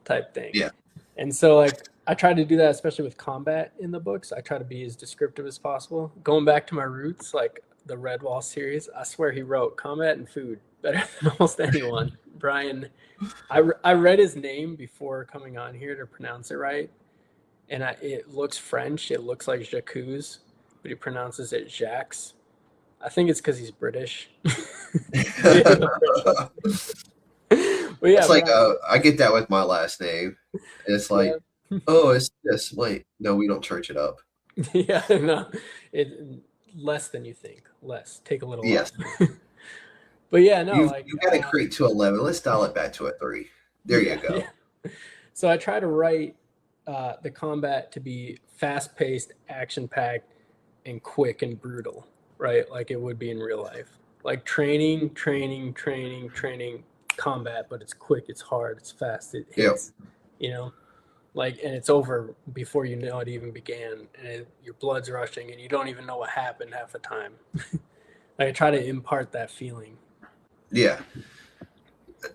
type thing. Yeah. And so like I try to do that, especially with combat in the books. I try to be as descriptive as possible. Going back to my roots, like the Redwall series, I swear he wrote combat and food better than almost anyone. Brian, I read his name before coming on here to pronounce it right. And it looks French. It looks like Jacques, but he pronounces it Jacques. I think it's because he's British. But yeah, It's like I get that with my last name. It's like, oh, it's this. Wait, no, we don't church it up. Yeah, no, less than you think. Less. Take a little. Yes. But yeah, no, you got to create to 11. Let's dial it back to a 3. There you go. Yeah. So I try to write the combat to be fast-paced, action-packed, and quick and brutal, right? Like it would be in real life. Like training, combat, but it's quick, it's hard, it's fast, it hits, like, and it's over before you know it even began, and your blood's rushing, and you don't even know what happened half the time. Like I try to impart that feeling. Yeah.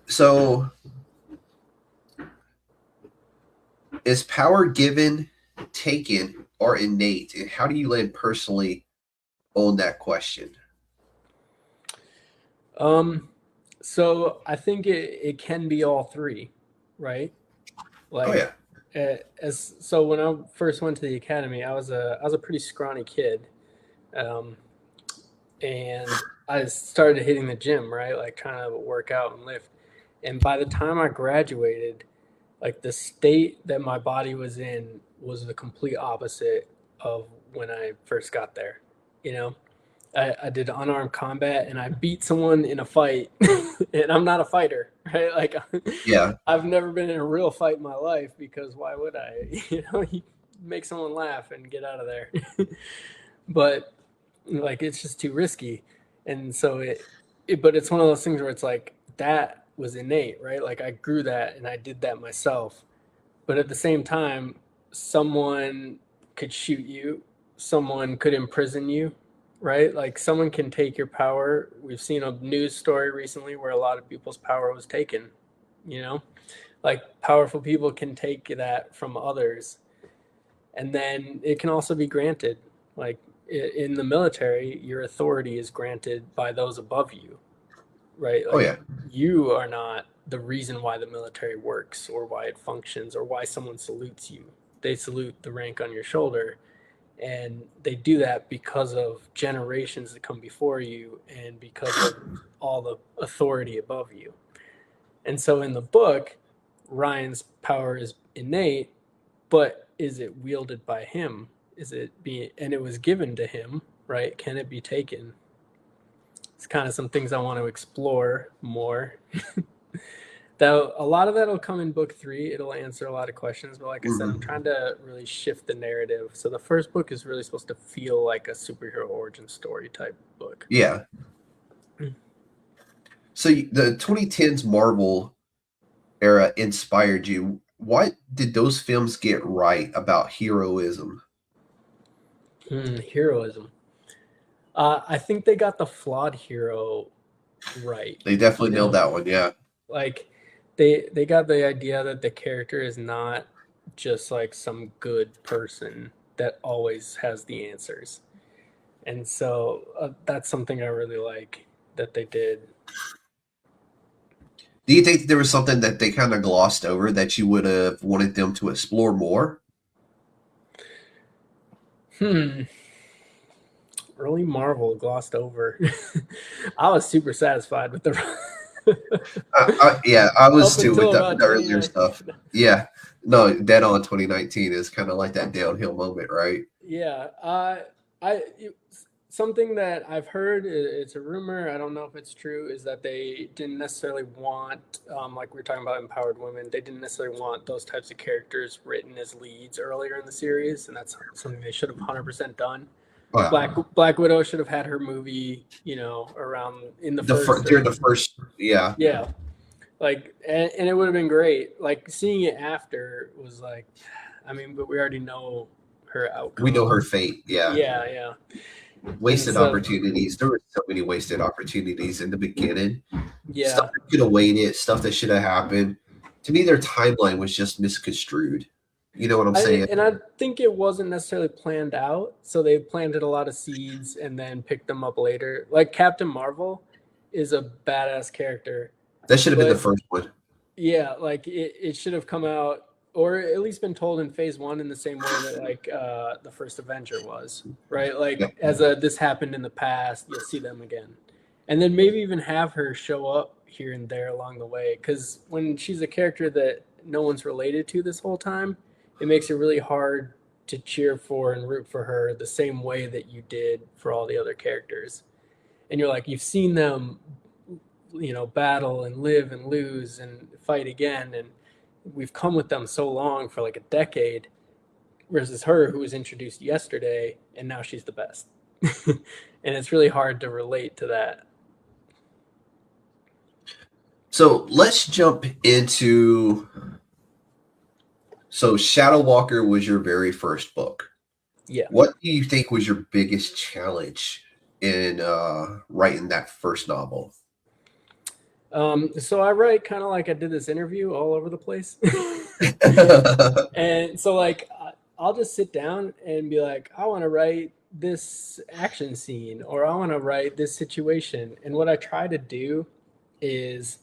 So is power given, taken, or innate? And how do you land personally on that question? So I think it can be all three, right? Like, so when I first went to the academy, I was a pretty scrawny kid, and I started hitting the gym, right? Like trying to work out and lift. And by the time I graduated, like the state that my body was in was the complete opposite of when I first got there. I did unarmed combat and I beat someone in a fight, and I'm not a fighter, right? Like, I've never been in a real fight in my life, because why would I? You make someone laugh and get out of there. But like, it's just too risky. And so but it's one of those things where it's like, that was innate, right? Like I grew that and I did that myself. But at the same time, someone could shoot you, someone could imprison you, right? Like someone can take your power. We've seen a news story recently where a lot of people's power was taken, like powerful people can take that from others. And then it can also be granted. Like in the military, your authority is granted by those above you, right? Like, you are not the reason why the military works or why it functions or why someone salutes you. They salute the rank on your shoulder. And they do that because of generations that come before you and because of all the authority above you. And so in the book, Ryan's power is innate, but is it wielded by him? And it was given to him, right? Can it be taken? it's kind of some things I want to explore more. Though a lot of that will come in book 3. It'll answer a lot of questions, but like I said, I'm trying to really shift the narrative. So the first book is really supposed to feel like a superhero origin story type book. Yeah. So the 2010s Marvel era inspired you. What did those films get right about heroism? Heroism. I think they got the flawed hero right. They definitely nailed that one, yeah. Like they got the idea that the character is not just like some good person that always has the answers. And so that's something I really like that they did. Do you think there was something that they kind of glossed over that you would have wanted them to explore more? Early Marvel glossed over. I was super satisfied with the yeah, I was Up too with until the earlier stuff. Yeah, no, Dead on 2019 is kind of like that downhill moment, right? Yeah, something that I've heard, it's a rumor, I don't know if it's true, is that they didn't necessarily want, like we were talking about empowered women, they didn't necessarily want those types of characters written as leads earlier in the series, and that's something they should have 100% done. Wow. Black Widow should have had her movie, you know, around in during the first, yeah. Yeah. Like, and it would have been great. Like, seeing it after was like, I mean, but we already know her outcome. We know her fate, yeah. Yeah. Wasted opportunities. There were so many wasted opportunities in the beginning. Yeah. Stuff that could have waited, stuff that should have happened. To me, their timeline was just misconstrued. You know what I'm saying? And I think it wasn't necessarily planned out. So they planted a lot of seeds and then picked them up later. Like Captain Marvel is a badass character. That should have been the first one. Yeah, like it should have come out, or at least been told in phase 1 in the same way that like the first Avenger was, right? Like this happened in the past, you'll see them again. And then maybe even have her show up here and there along the way. Because when she's a character that no one's related to this whole time, it makes it really hard to cheer for and root for her the same way that you did for all the other characters. And you're like, you've seen them, you know, battle and live and lose and fight again. And we've come with them so long for like a decade versus her who was introduced yesterday and now she's the best. And it's really hard to relate to that. So let's jump into... So Shadowwalker was your very first book. Yeah. What do you think was your biggest challenge in writing that first novel? So I write kind of like I did this interview all over the place. And so like, I'll just sit down and be like, I want to write this action scene, or I want to write this situation. And what I try to do is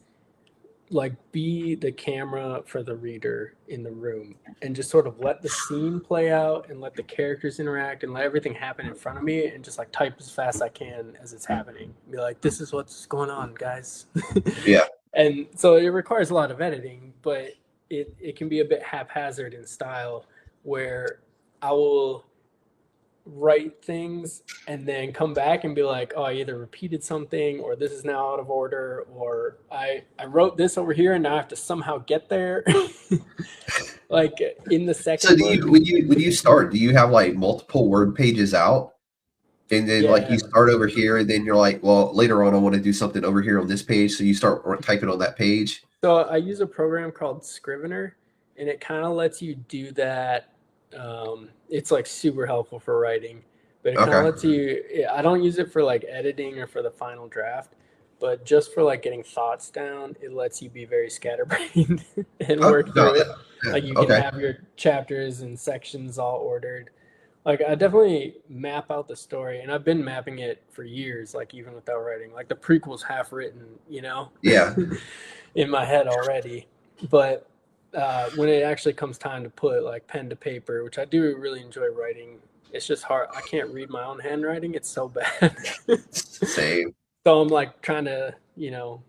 like be the camera for the reader in the room and just sort of let the scene play out and let the characters interact and let everything happen in front of me and just like type as fast as I can as it's happening. Be like, this is what's going on, guys. Yeah. And so it requires a lot of editing, but it can be a bit haphazard in style where I will write things and then come back and be like, oh, I either repeated something or this is now out of order, or I wrote this over here and now I have to somehow get there. Like in the second So book, when you start, do you have like multiple word pages out? And then like you start over here and then you're like, well, later on I want to do something over here on this page. So you start typing on that page. So I use a program called Scrivener and it kind of lets you do that. It's like super helpful for writing, but it kind of lets you, I don't use it for like editing or for the final draft, but just for like getting thoughts down, it lets you be very scatterbrained and work through it. Like you can have your chapters and sections all ordered. Like I definitely map out the story, and I've been mapping it for years, like even without writing. Like the prequel's half written, you know? Yeah. In my head already. But when it actually comes time to put like pen to paper, which I do really enjoy writing, it's just hard. I can't read my own handwriting. It's so bad. Same. So I'm like trying to, you know,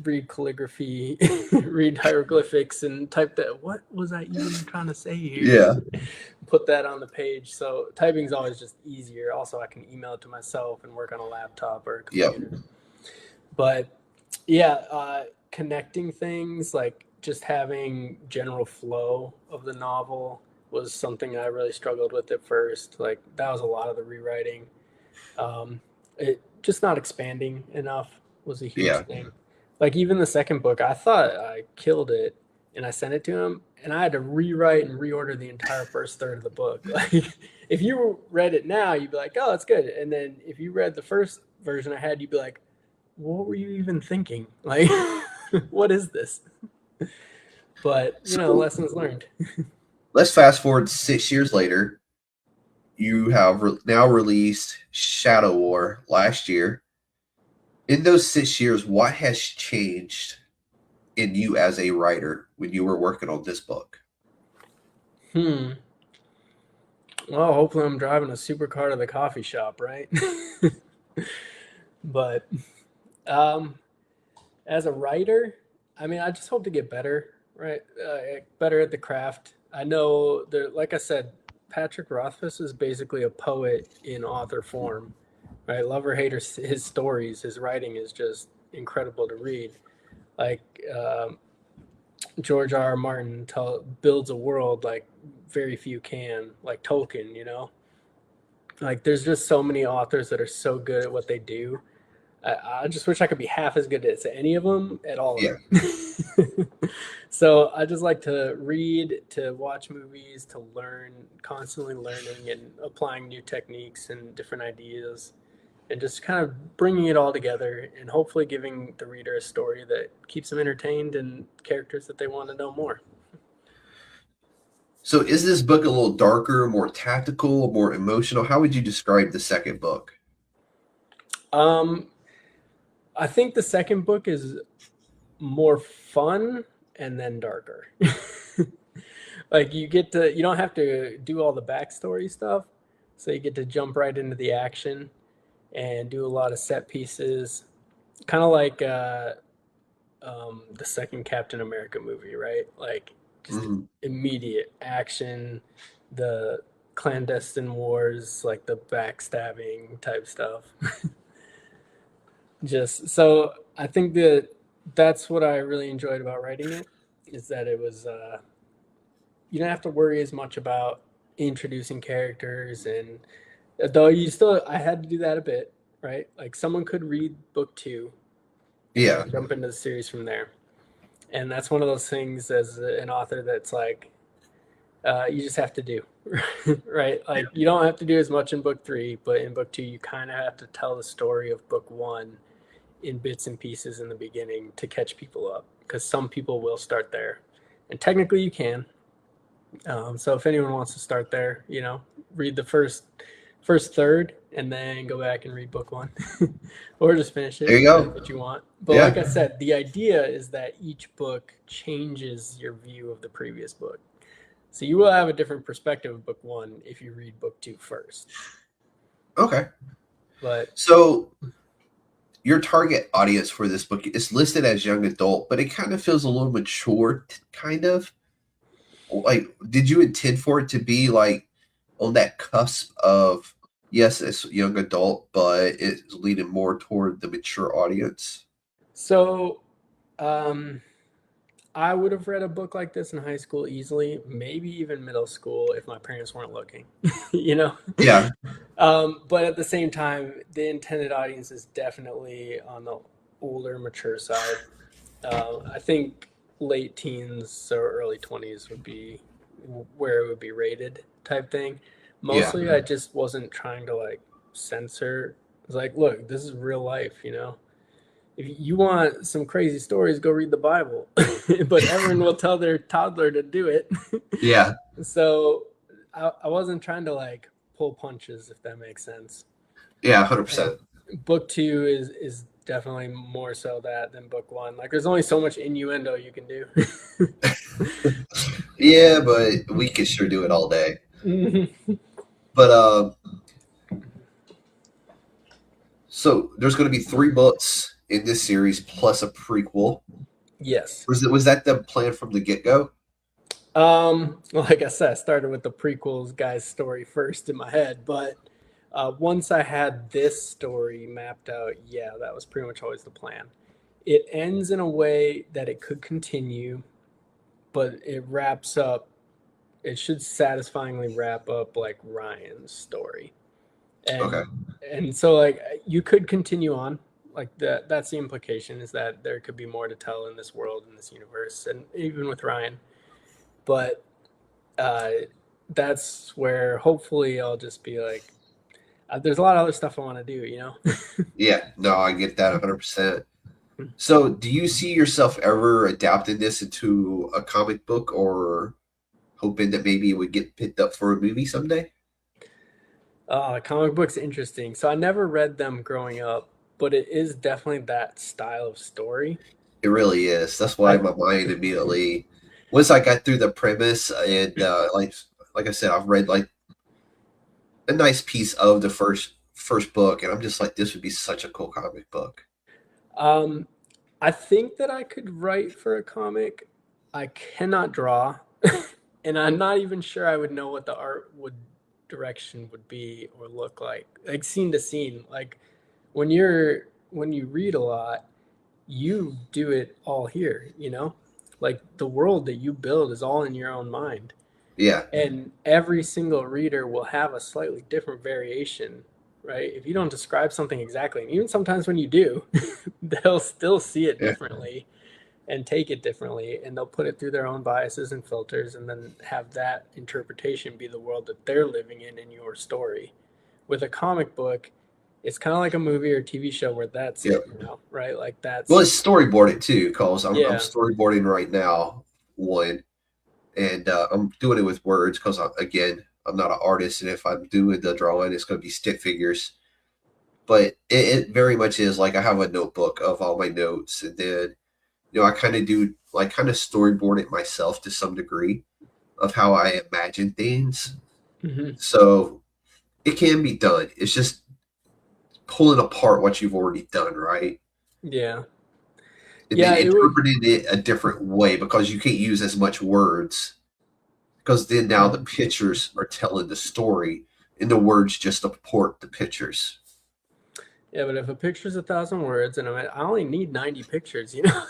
read calligraphy, read hieroglyphics, and type that. What was I even trying to say here? Yeah. Put that on the page. So typing is always just easier. Also, I can email it to myself and work on a laptop or a computer. Yep. But yeah, connecting things, like just having general flow of the novel was something I really struggled with at first. Like that was a lot of the rewriting. It just not expanding enough was a huge thing. Like even the second book, I thought I killed it, and I sent it to him, and I had to rewrite and reorder the entire first third of the book. Like if you read it now, you'd be like, oh, it's good. And then if you read the first version I had, you'd be like, what were you even thinking? Like, what is this? But, lessons learned. Let's fast forward 6 years later. You have now released Shadowwar last year. In those 6 years, what has changed in you as a writer when you were working on this book? Well, hopefully I'm driving a supercar to the coffee shop, right? But as a writer, I mean, I just hope to get better, right? Better at the craft. I know that, like I said, Patrick Rothfuss is basically a poet in author form, right? Love or hate his stories, his writing is just incredible to read. Like George R.R. Martin builds a world like very few can, like Tolkien, Like there's just so many authors that are so good at what they do. I just wish I could be half as good as any of them at all of them. So I just like to read, to watch movies, to learn, constantly learning and applying new techniques and different ideas, and just kind of bringing it all together and hopefully giving the reader a story that keeps them entertained and characters that they want to know more. So is this book a little darker, more tactical, more emotional? How would you describe the second book? I think the second book is more fun and then darker. Like you don't have to do all the backstory stuff. So you get to jump right into the action and do a lot of set pieces. Kind of like the second Captain America movie, right? Like just immediate action, the clandestine wars, like the backstabbing type stuff. So I think that's what I really enjoyed about writing it, is that it was you don't have to worry as much about introducing characters, and though I had to do that a bit, right? Like someone could read book 2, and jump into the series from there, and that's one of those things as an author that's like you just have to do, right? Like you don't have to do as much in book 3, but in book 2 you kind of have to tell the story of book 1 in bits and pieces in the beginning to catch people up, because some people will start there, and technically you can. So if anyone wants to start there, read the first third and then go back and read book 1 or just finish it. There you go. What you want. But like I said, the idea is that each book changes your view of the previous book. So you will have a different perspective of book 1 if you read book 2 first. Okay. But so your target audience for this book is listed as young adult, but it kind of feels a little mature, kind of. Like, did you intend for it to be like on that cusp of, yes, it's young adult, but it's leaning more toward the mature audience? So, I would have read a book like this in high school easily, maybe even middle school if my parents weren't looking, Yeah. But at the same time, the intended audience is definitely on the older, mature side. I think late teens or early 20s would be where it would be rated type thing. Mostly I just wasn't trying to like censor. It's like, look, this is real life, If you want some crazy stories, go read the Bible. But everyone will tell their toddler to do it. Yeah. So I wasn't trying to like pull punches, if that makes sense. Yeah, 100%. Book 2 is definitely more so that than book 1. Like there's only so much innuendo you can do. Yeah, but we can sure do it all day. But so there's going to be 3 books in this series plus a prequel. Yes. Was that the plan from the get-go? Like I said, I started with the prequels guy's story first in my head, but once I had this story mapped out, yeah, that was pretty much always the plan. It ends in a way that it could continue, but it wraps up. It should satisfyingly wrap up like Ryan's story, and Okay. and so like you could continue on like that. That's the implication, is that there could be more to tell in this world, in this universe, and even with Ryan. But that's where hopefully I'll just be like, there's a lot of other stuff I want to do, you know? Yeah, no, I get that 100%. So, do you see yourself ever adapting this into a comic book, or hoping that maybe it would get picked up for a movie someday? Comic books interesting. So I never read them growing up, but it is definitely that style of story. It really is. That's why my mind immediately, once I got through the premise, and like I said, I've read like a nice piece of the first book, and I'm just like, this would be such a cool comic book. I think that I could write for a comic. I cannot draw, and I'm not even sure I would know what the art direction would be or look like scene to scene. Like when you read a lot, you do it all here, you know? Like the world that you build is all in your own mind. Yeah, And every single reader will have a slightly different variation, right? If you don't describe something exactly, and even sometimes when you do, they'll still see it differently and take it differently, and they'll put it through their own biases and filters, and then have that interpretation be the world that they're living in your story. With a comic book, it's kind of like a movie or TV show where that's it, you know, right? Like that's well, it's storyboarded too, because I'm yeah. storyboarding right now one, and I'm doing it with words because I'm not an artist, and if I'm doing the drawing, it's going to be stick figures. But it very much is like I have a notebook of all my notes, and then I kind of do like kind of storyboard it myself to some degree of how I imagine things. Mm-hmm. So it can be done. It's just pulling apart what you've already done, right? Yeah. And Yeah, then it would. interpreting it a different way, because you can't use as much words, because then now the pictures are telling the story and the words just support the pictures. Yeah, but if a picture's 1,000 words, and I only need 90 pictures, you know?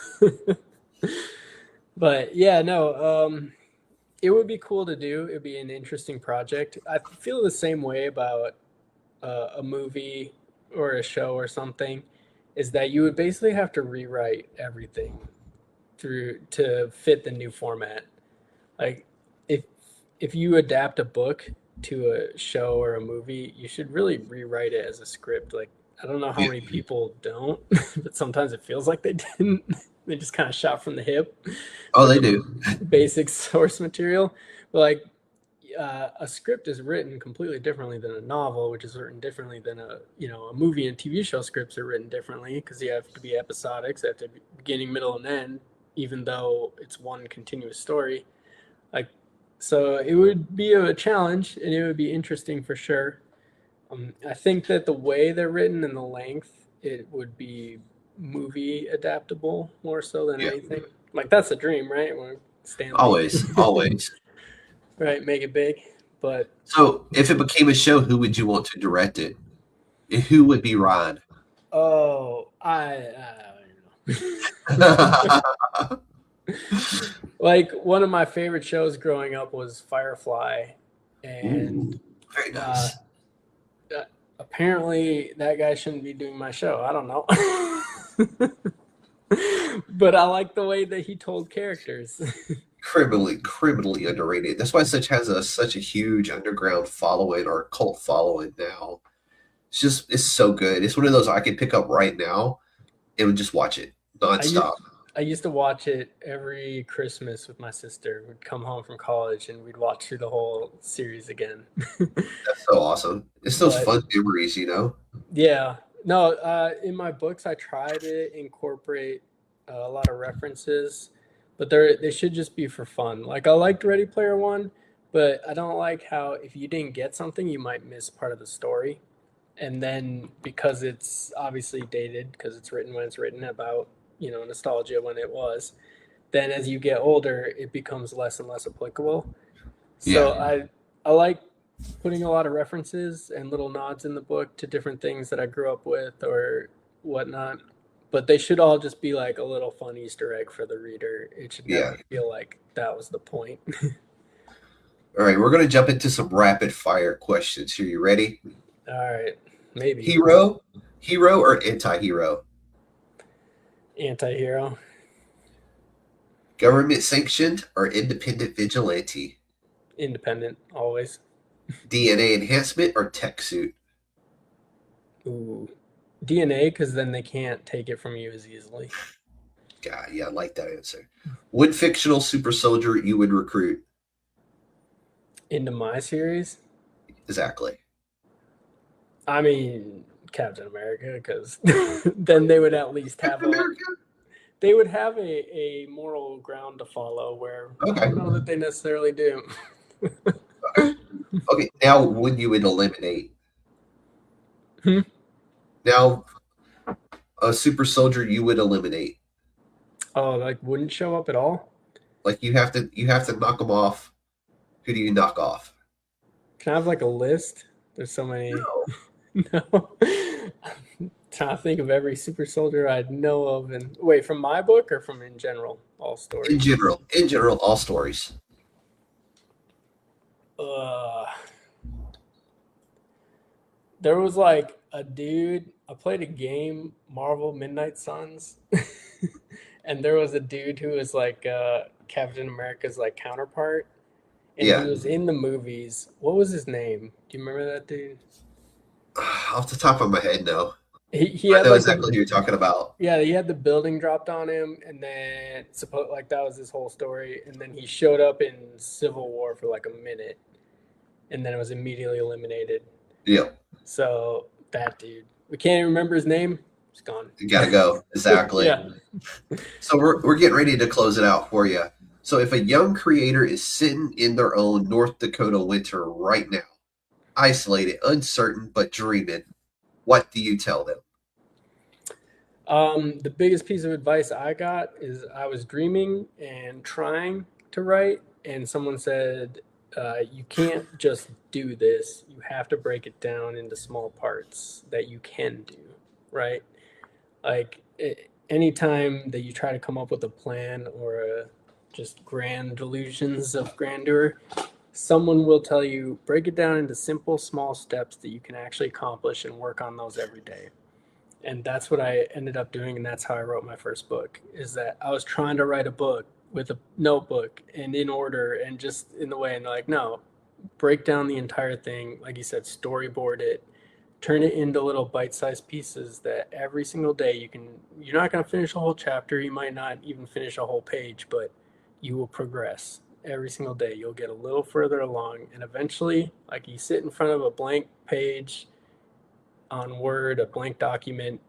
But yeah, no, it would be cool to do. It'd be an interesting project. I feel the same way about a movie or a show or something, is that you would basically have to rewrite everything through to fit the new format. Like if you adapt a book to a show or a movie, you should really rewrite it as a script. Like I don't know how many people don't, but sometimes it feels like they didn't. They just kind of shot from the hip. Oh, they do. Basic source material. But like a script is written completely differently than a novel, which is written differently than a movie and TV show. Scripts are written differently because you have to be episodic. So they have to be beginning, middle, and end, even though it's one continuous story. Like, so it would be a challenge, and it would be interesting for sure. I think that the way they're written and the length, it would be movie adaptable more so than anything. Like that's a dream, right? Always. Right, make it big. But so if it became a show, who would you want to direct it? And who would be Ryan? Oh, I don't know. Like one of my favorite shows growing up was Firefly, and very nice. Apparently that guy shouldn't be doing my show. I don't know. But I like the way that he told characters. Criminally underrated. That's why such a huge underground following, or cult following now. It's so good. It's one of those I could pick up right now and would just watch it nonstop. I used to watch it every Christmas with my sister. We'd come home from college and we'd watch through the whole series again. That's so awesome. It's those fun memories, you know? Yeah. No, in my books, I try to incorporate a lot of references, but they should just be for fun. Like I liked Ready Player One, but I don't like how if you didn't get something, you might miss part of the story. And then because it's obviously dated, because it's written when it's written about, nostalgia when it was, then as you get older, it becomes less and less applicable. So I like putting a lot of references and little nods in the book to different things that I grew up with or whatnot. But they should all just be like a little fun Easter egg for the reader. It should never feel like that was the point. All right, we're going to jump into some rapid fire questions here. You ready? All right, maybe. Hero or anti-hero? Anti-hero. Government sanctioned or independent vigilante? Independent, always. DNA enhancement or tech suit? Ooh, DNA, because then they can't take it from you as easily. God, yeah, I like that answer. What fictional super soldier you would recruit? Into my series? Exactly. I mean, Captain America, because then they would at least have they would have a moral ground to follow where I don't know that they necessarily do. Okay, now when you would eliminate? Now, a super soldier you would eliminate. Oh, like wouldn't show up at all? Like you have to knock them off. Who do you knock off? Can I have like a list? There's so many. No. No. I'm trying to think of every super soldier I know of. And wait, from my book or from in general, all stories? In general, all stories. There was like a dude. I played a game, Marvel Midnight Suns, and there was a dude who was like Captain America's like counterpart, and he was in the movies. What was his name? Do you remember that dude? Off the top of my head, no. He I had know like exactly who you're talking about. Yeah, he had the building dropped on him, and then like that was his whole story. And then he showed up in Civil War for like a minute, and then it was immediately eliminated. Yeah. So that dude, we can't even remember his name. He's gone. You gotta go. Exactly. Yeah. So we're getting ready to close it out for you. So if a young creator is sitting in their own North Dakota winter right now, isolated, uncertain, but dreaming, what do you tell them? The biggest piece of advice I got is I was dreaming and trying to write, and someone said, you can't just do this. You have to break it down into small parts that you can do, right? Like anytime that you try to come up with a plan or just grand delusions of grandeur, someone will tell you, break it down into simple, small steps that you can actually accomplish and work on those every day. And that's what I ended up doing, and that's how I wrote my first book, is that I was trying to write a book with a notebook and in order and just in the way, and like, no, break down the entire thing. Like you said, storyboard it, turn it into little bite-sized pieces that every single day you're not going to finish a whole chapter. You might not even finish a whole page, but you will progress. Every single day you'll get a little further along, and eventually, like, you sit in front of a blank page on Word, a blank document,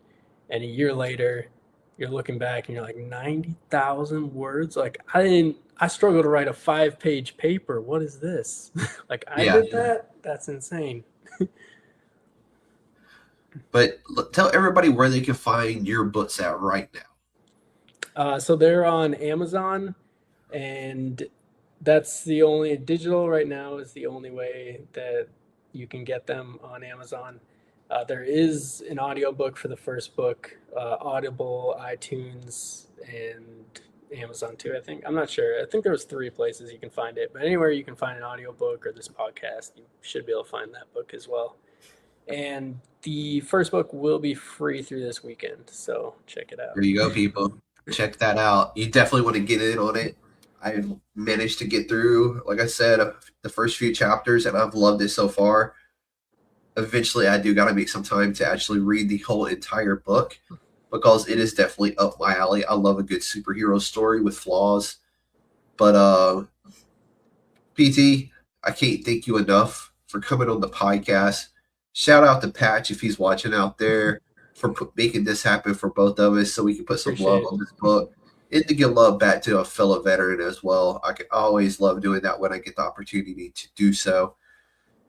and a year later you're looking back and you're like, 90,000 words. Like, I struggled to write a 5-page paper. What is this? Like, I did that? That's insane. But tell everybody where they can find your books at right now. So they're on Amazon, and that's the only digital right now is the only way that you can get them on Amazon. There is an audiobook for the first book, Audible, iTunes, and Amazon too, I think. I'm not sure. I think there was 3 places you can find it, but anywhere you can find an audiobook or this podcast, you should be able to find that book as well. And the first book will be free through this weekend, so check it out. There you go, people. Check that out. You definitely want to get in on it. I managed to get through, like I said, the first few chapters, and I've loved it so far. Eventually, I do got to make some time to actually read the whole entire book because it is definitely up my alley. I love a good superhero story with flaws. But, PT, I can't thank you enough for coming on the podcast. Shout out to Patch if he's watching out there for making this happen for both of us so we can put some love on this book and to give love back to a fellow veteran as well. I can always love doing that when I get the opportunity to do so.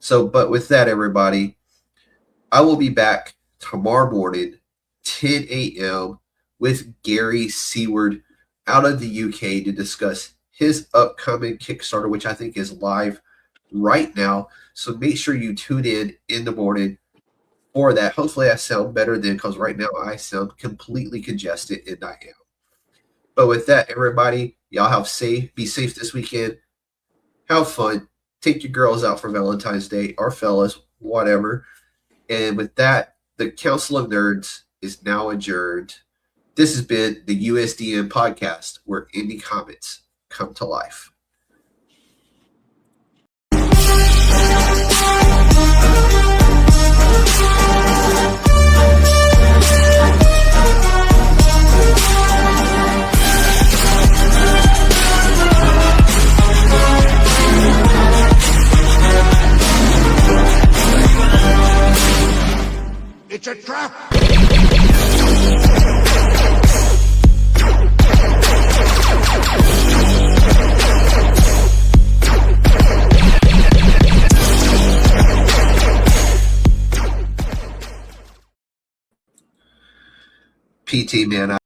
So, but with that, everybody, I will be back tomorrow morning, 10 a.m. with Gary Seward out of the UK to discuss his upcoming Kickstarter, which I think is live right now. So make sure you tune in the morning for that. Hopefully I sound better then, because right now I sound completely congested, and I am. But with that, everybody, y'all be safe this weekend. Have fun. Take your girls out for Valentine's Day, or fellas, whatever. And with that, the Council of Nerds is now adjourned. This has been the USDN Podcast, where indie comics come to life. It's a trap! PT, man,